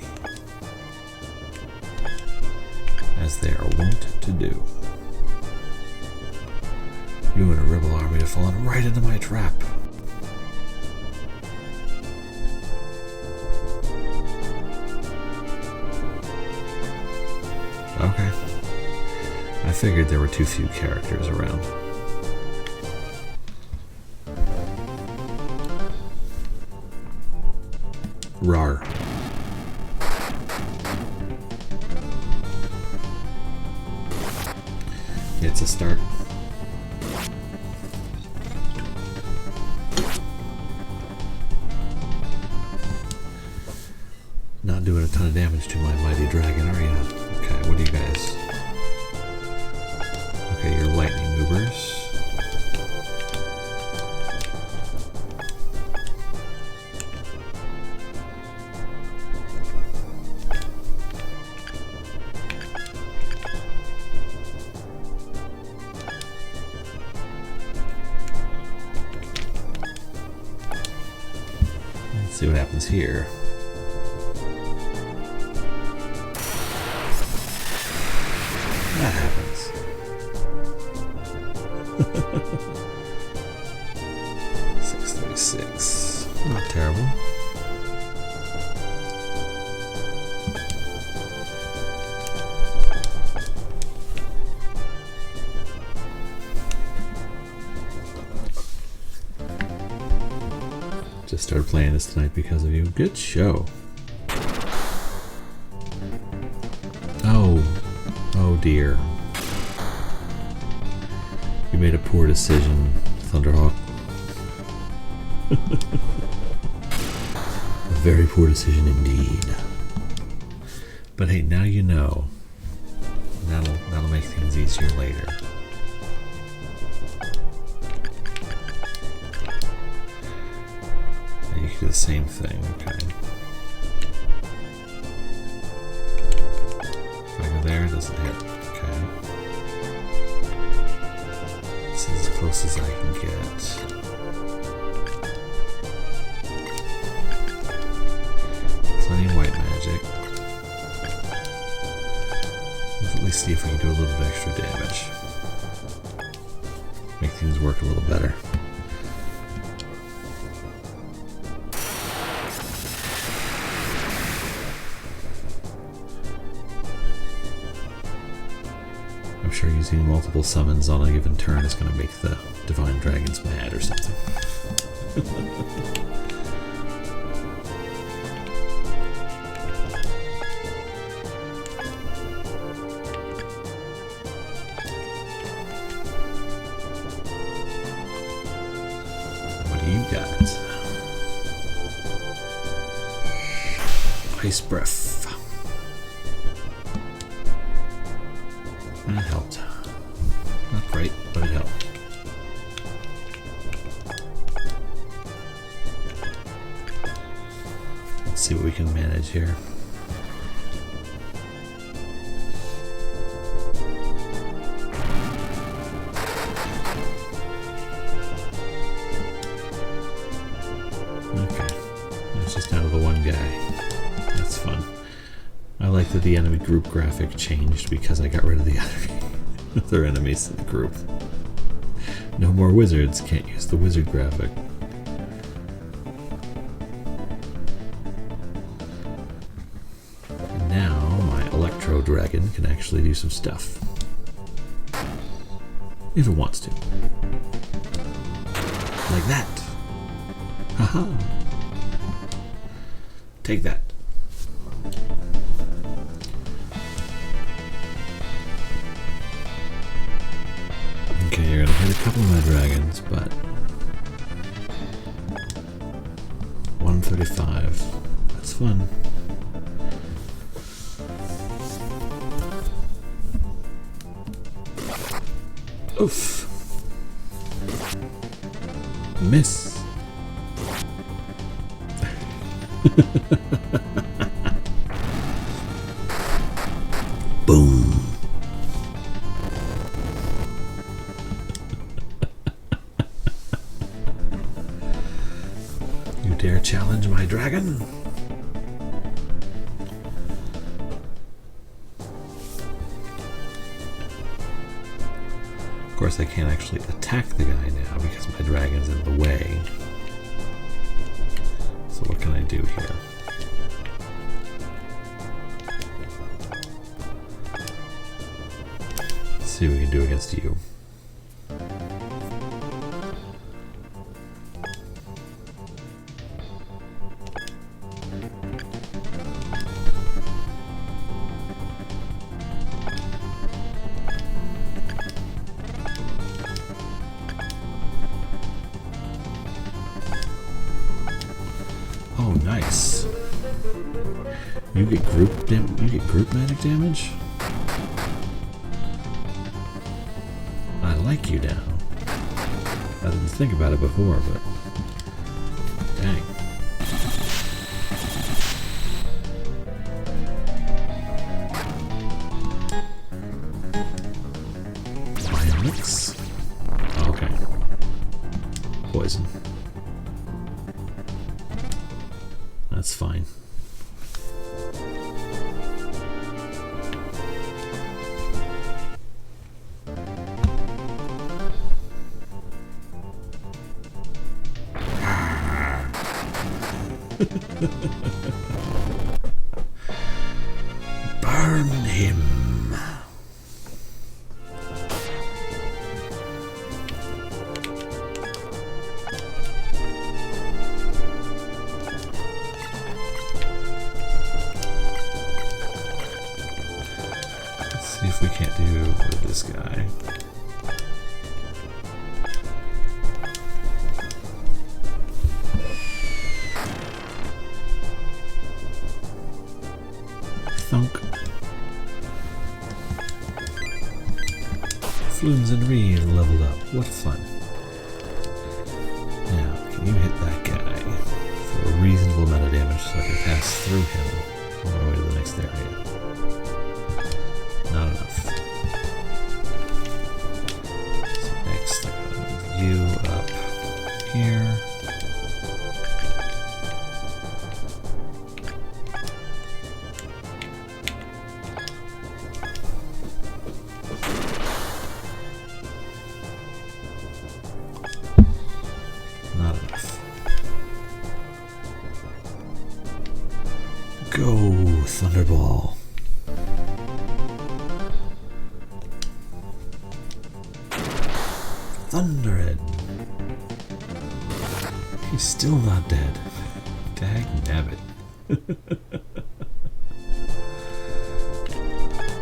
as they are wont to do. You and a rebel army have fallen right into my trap. Okay. I figured there were too few characters around. Rar. It's a start. Not doing a ton of damage to my mighty dragon, are you? Okay, what do you guys? Okay, you're lightning goobers. See what happens here. That happens. 636. Not terrible. Just started playing this tonight because of you. Good show. Oh dear. You made a poor decision, Thunderhawk. A very poor decision indeed. But hey, now you know. That'll make things easier later. And you can do the same thing, okay. If I go there, it doesn't hit. Okay. This is as close as I can get. Plenty of white magic. Let's at least see if we can do a little bit extra damage. Make things work a little better. I'm sure using multiple summons on a given turn is going to make the Divine Dragons mad or something. What do you got? Ice Breath. That helped. Not great, but it helped. Let's see what we can manage here. Okay. It's just down to the one guy. That's fun. I like that the enemy group graphic changed because I got rid of the other enemies in the group. No more wizards, can't use the wizard graphic. And now my Electro Dragon can actually do some stuff. If it wants to. Like that. Haha. Take that. Okay, you're gonna hit a couple of my dragons, but 135. That's fun. Oof. Miss. Boom. You dare challenge my dragon? Of course, I can't actually attack the guy now because my dragon's in the way. So what can I do here? Let's see what we can do against you. Oh, nice. You get group magic damage? I like you now. I didn't think about it before, but dang. Fire mix. Okay. Poison. Burn him. Let's see if we can't do with this guy. Thunk. Floons and Ree leveled up. What fun. Now, can you hit that guy for a reasonable amount of damage so I can pass through him on my way to the next area? Not enough. So next, I'm going to move you up here. Not enough. Go, Thunderball. Thunderhead. He's still not dead. Dag nabbit.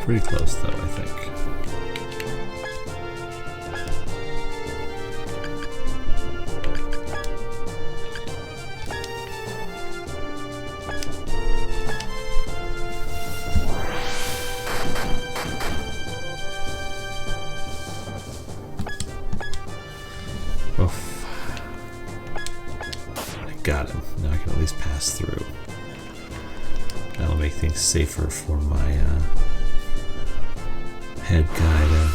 Pretty close though, I think. Oof. I got him. Now I can at least pass through. That'll make things safer for my head guy to...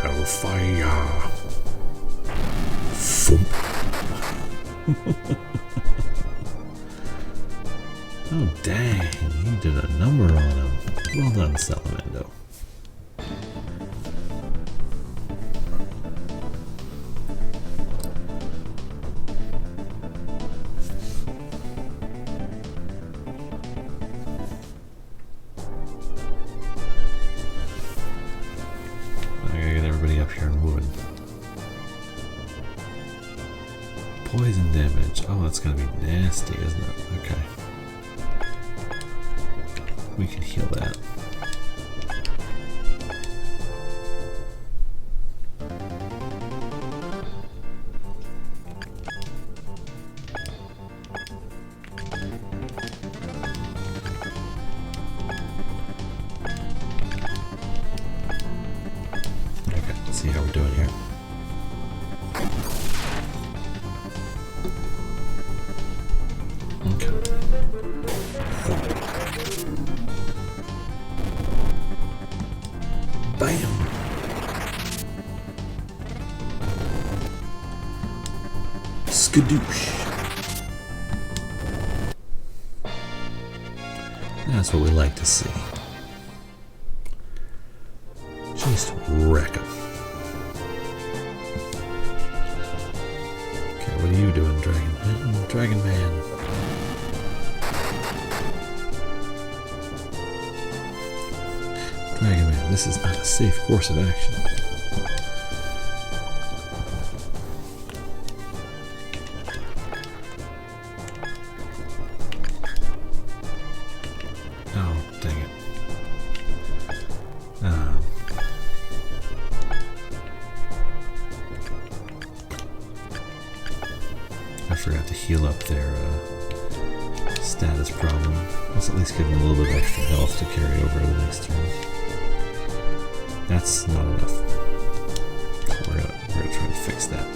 Hellfire! Thump. Oh dang, you did a number on him. Well done, Salamando. Up here in wood. Poison damage. Oh, that's gonna be nasty, isn't it? Okay. We can heal that. See how we're doing here. Okay. Bam! Skadoosh! That's what we like to see. Just wreck 'em. What are you doing, Dragon Man? Dragon Man. Dragon Man, this is not a safe course of action. Oh, dang it. I forgot to heal up their status problem. Let's at least give them a little bit of extra health to carry over to the next turn. That's not enough. So we're gonna try and fix that.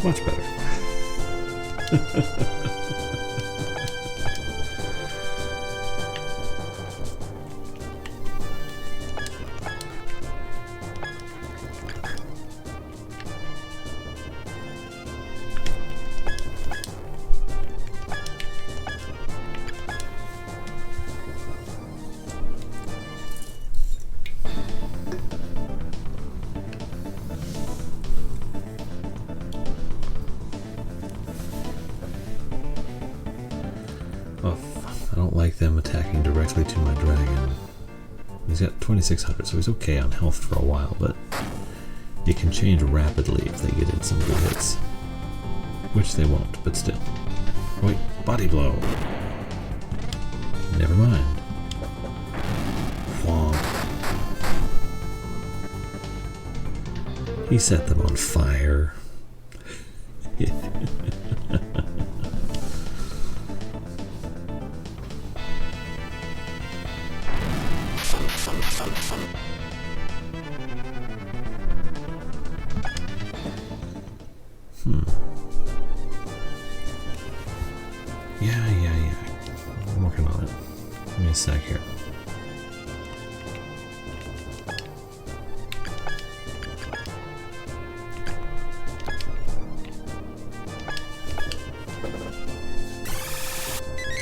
Much better. don't like them attacking directly to my dragon. He's got 2600, so he's okay on health for a while, but it can change rapidly if they get in some good hits. Which they won't, but still. Wait, body blow. Never mind. Womp. He set them on fire. Yeah. I'm working on it. Give me a sec here.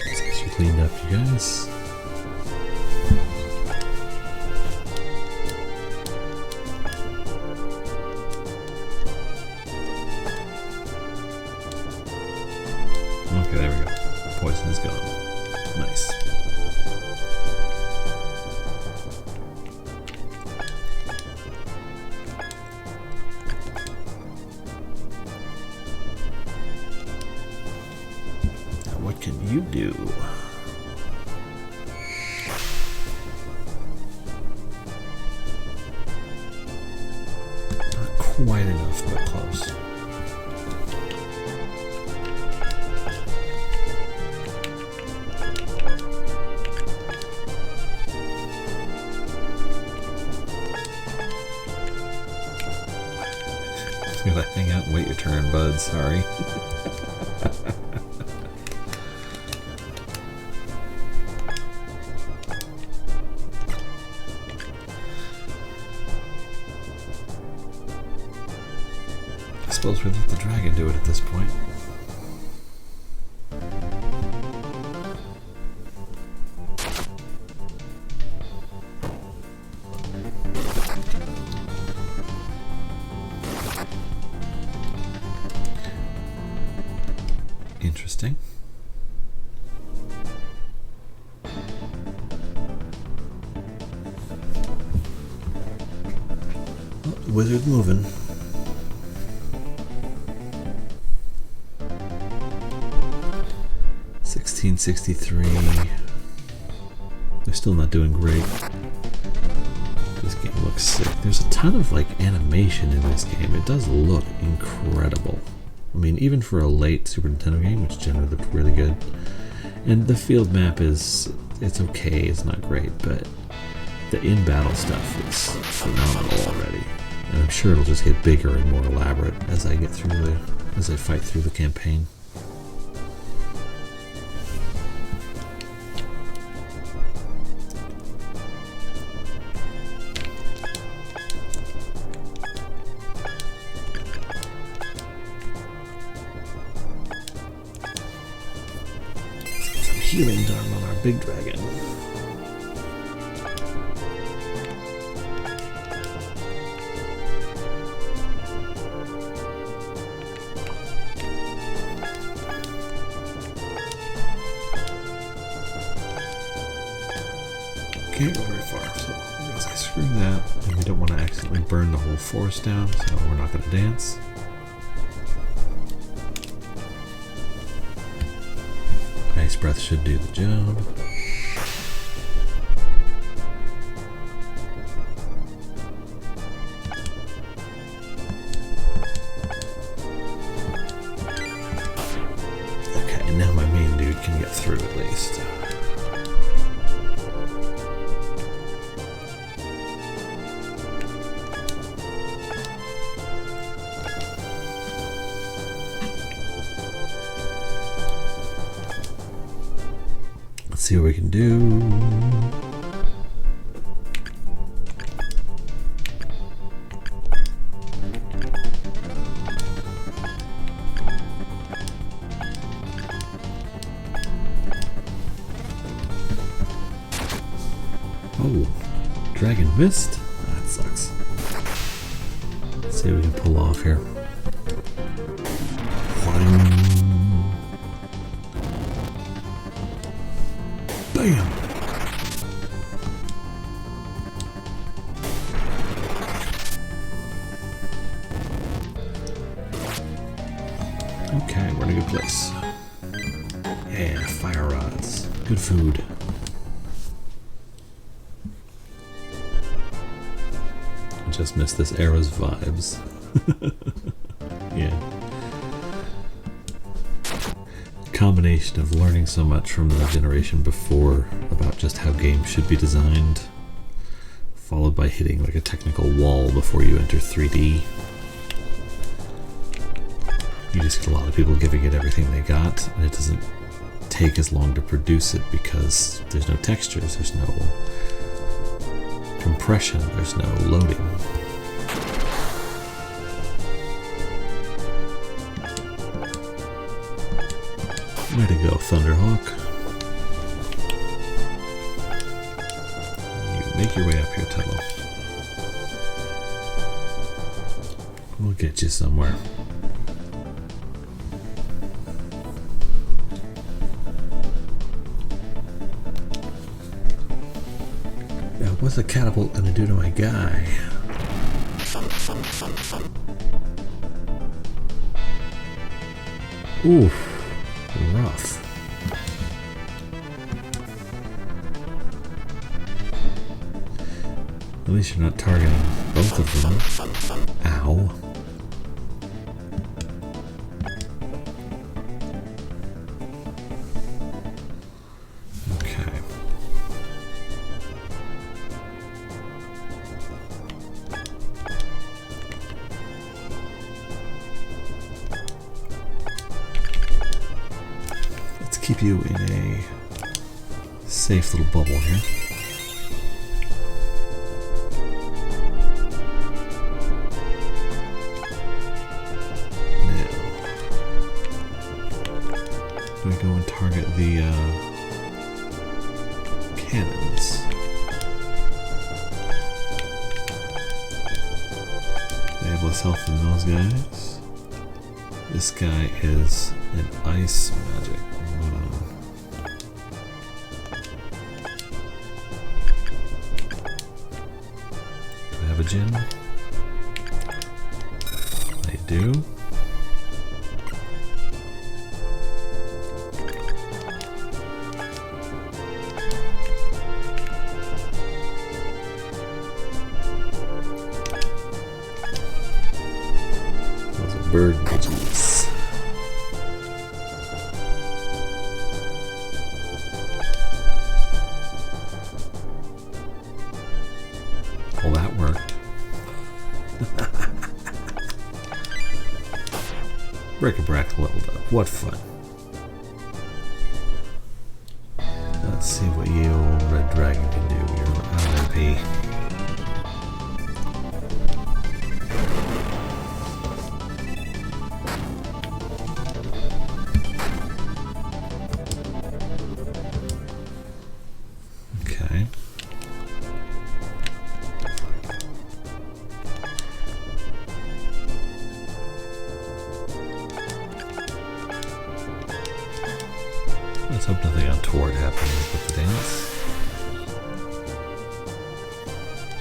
Let's get you cleaned up, you guys. Okay, there we go. Poison is gone. Nice. Now what can you do? Not quite enough, but close. Gotta hang out and wait your turn, bud. Sorry. I suppose we let the dragon do it at this point. Interesting. Oh, wizard moving. $16.63. They're still not doing great. This game looks sick. There's a ton of like animation in this game. It does look incredible. I mean, even for a late Super Nintendo game, which generally looked really good. And the field map it's okay, it's not great, but the in-battle stuff is phenomenal already. And I'm sure it'll just get bigger and more elaborate as I fight through the campaign. Healing done on our big dragon. Can't go very far, so we're gonna screw that. And we don't want to accidentally burn the whole forest down, so we're not gonna dance. Ice breath should do the job. Okay, now my main dude can get through at least. See what we can do. Oh, dragon missed? That sucks. Let's see what we can pull off here. place. Yeah, fire rods. Good food. I just missed this era's vibes. Yeah. Combination of learning so much from the generation before about just how games should be designed, followed by hitting like a technical wall before you enter 3D. You just get a lot of people giving it everything they got, and it doesn't take as long to produce it because there's no textures, there's no compression, there's no loading. Way to go, Thunderhawk. You make your way up here, Tuttle. We'll get you somewhere. Now, what's a catapult gonna do to my guy? Oof. Rough. At least you're not targeting both of them. Ow. Okay. Keep you in a safe little bubble here. Now, do I go and target the cannons? Able to self-in those guys. This guy is an ice magic. Have a gin? I do. Those are bird midges. Well, that worked. Bric-a-brac leveled up. What fun. Let's see what you old red dragon can do. You're out of MP. Okay. Let's hope nothing untoward happens with the dance.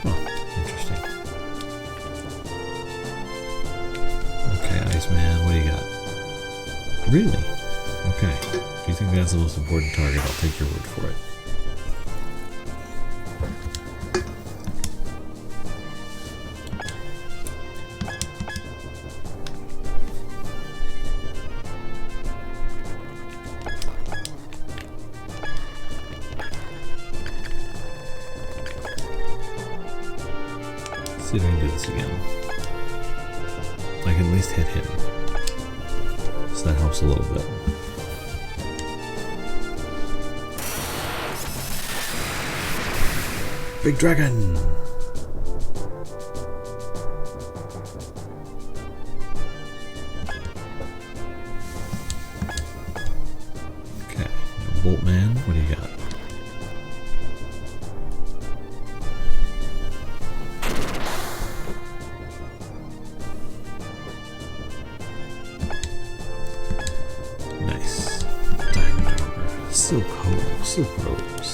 Oh, interesting. Okay, Iceman, what do you got? Really? Okay. If you think that's the most important target, I'll take your word for it. See if I can do this again. I can at least hit him. So that helps a little bit. Big dragon! Okay, Boltman, what do you got? Nice. Diamond armor. Silk robes.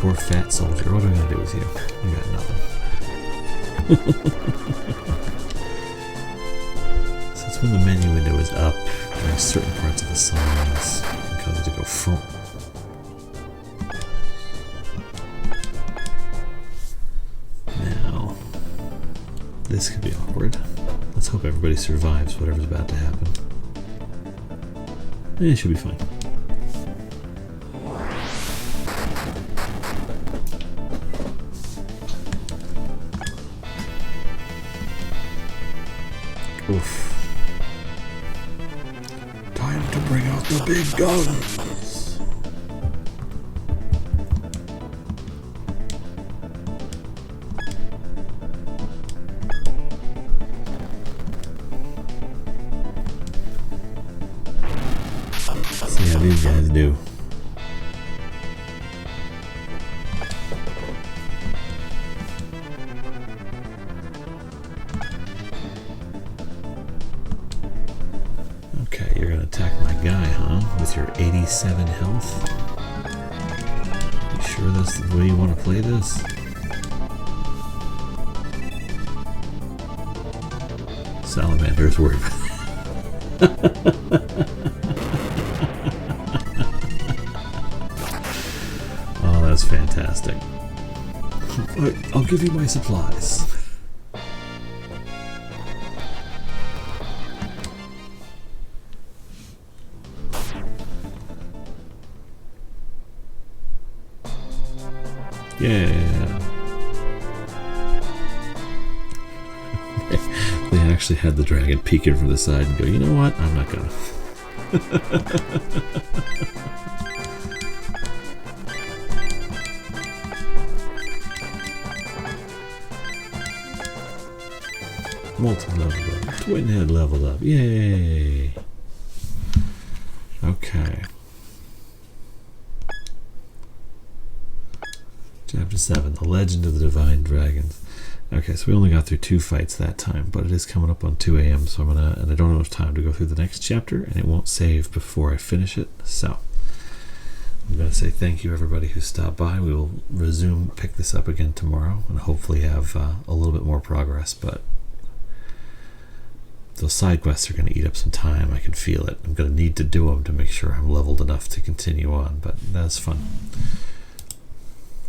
Poor fat soldier. What are we gonna do with you? We got nothing. Since It's when the menu window is up during certain parts of the songs and cause it to go from. Now, this could be awkward. Let's hope everybody survives whatever's about to happen. It should be fine. Oof. Time to bring out the big guns. See how these guys do. Okay, you're gonna attack my guy, huh? With your 87 health? You sure that's the way you want to play this? Salamander's worried. Oh, that's fantastic. I'll give you my supplies. Yeah. They actually had the dragon peek in from the side and go, you know what? I'm not gonna. Multi-level up. Twin head leveled up. Yay! Okay. Chapter 7, The Legend of the Divine Dragons. Okay, so we only got through 2 fights that time, but it is coming up on 2 a.m., so and I don't have enough time to go through the next chapter, and it won't save before I finish it, so I'm going to say thank you everybody who stopped by. We will pick this up again tomorrow, and hopefully have a little bit more progress, but those side quests are going to eat up some time. I can feel it. I'm going to need to do them to make sure I'm leveled enough to continue on, but that's fun.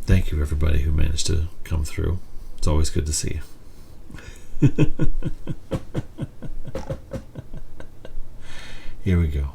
Thank you, everybody who managed to come through. It's always good to see you. Here we go.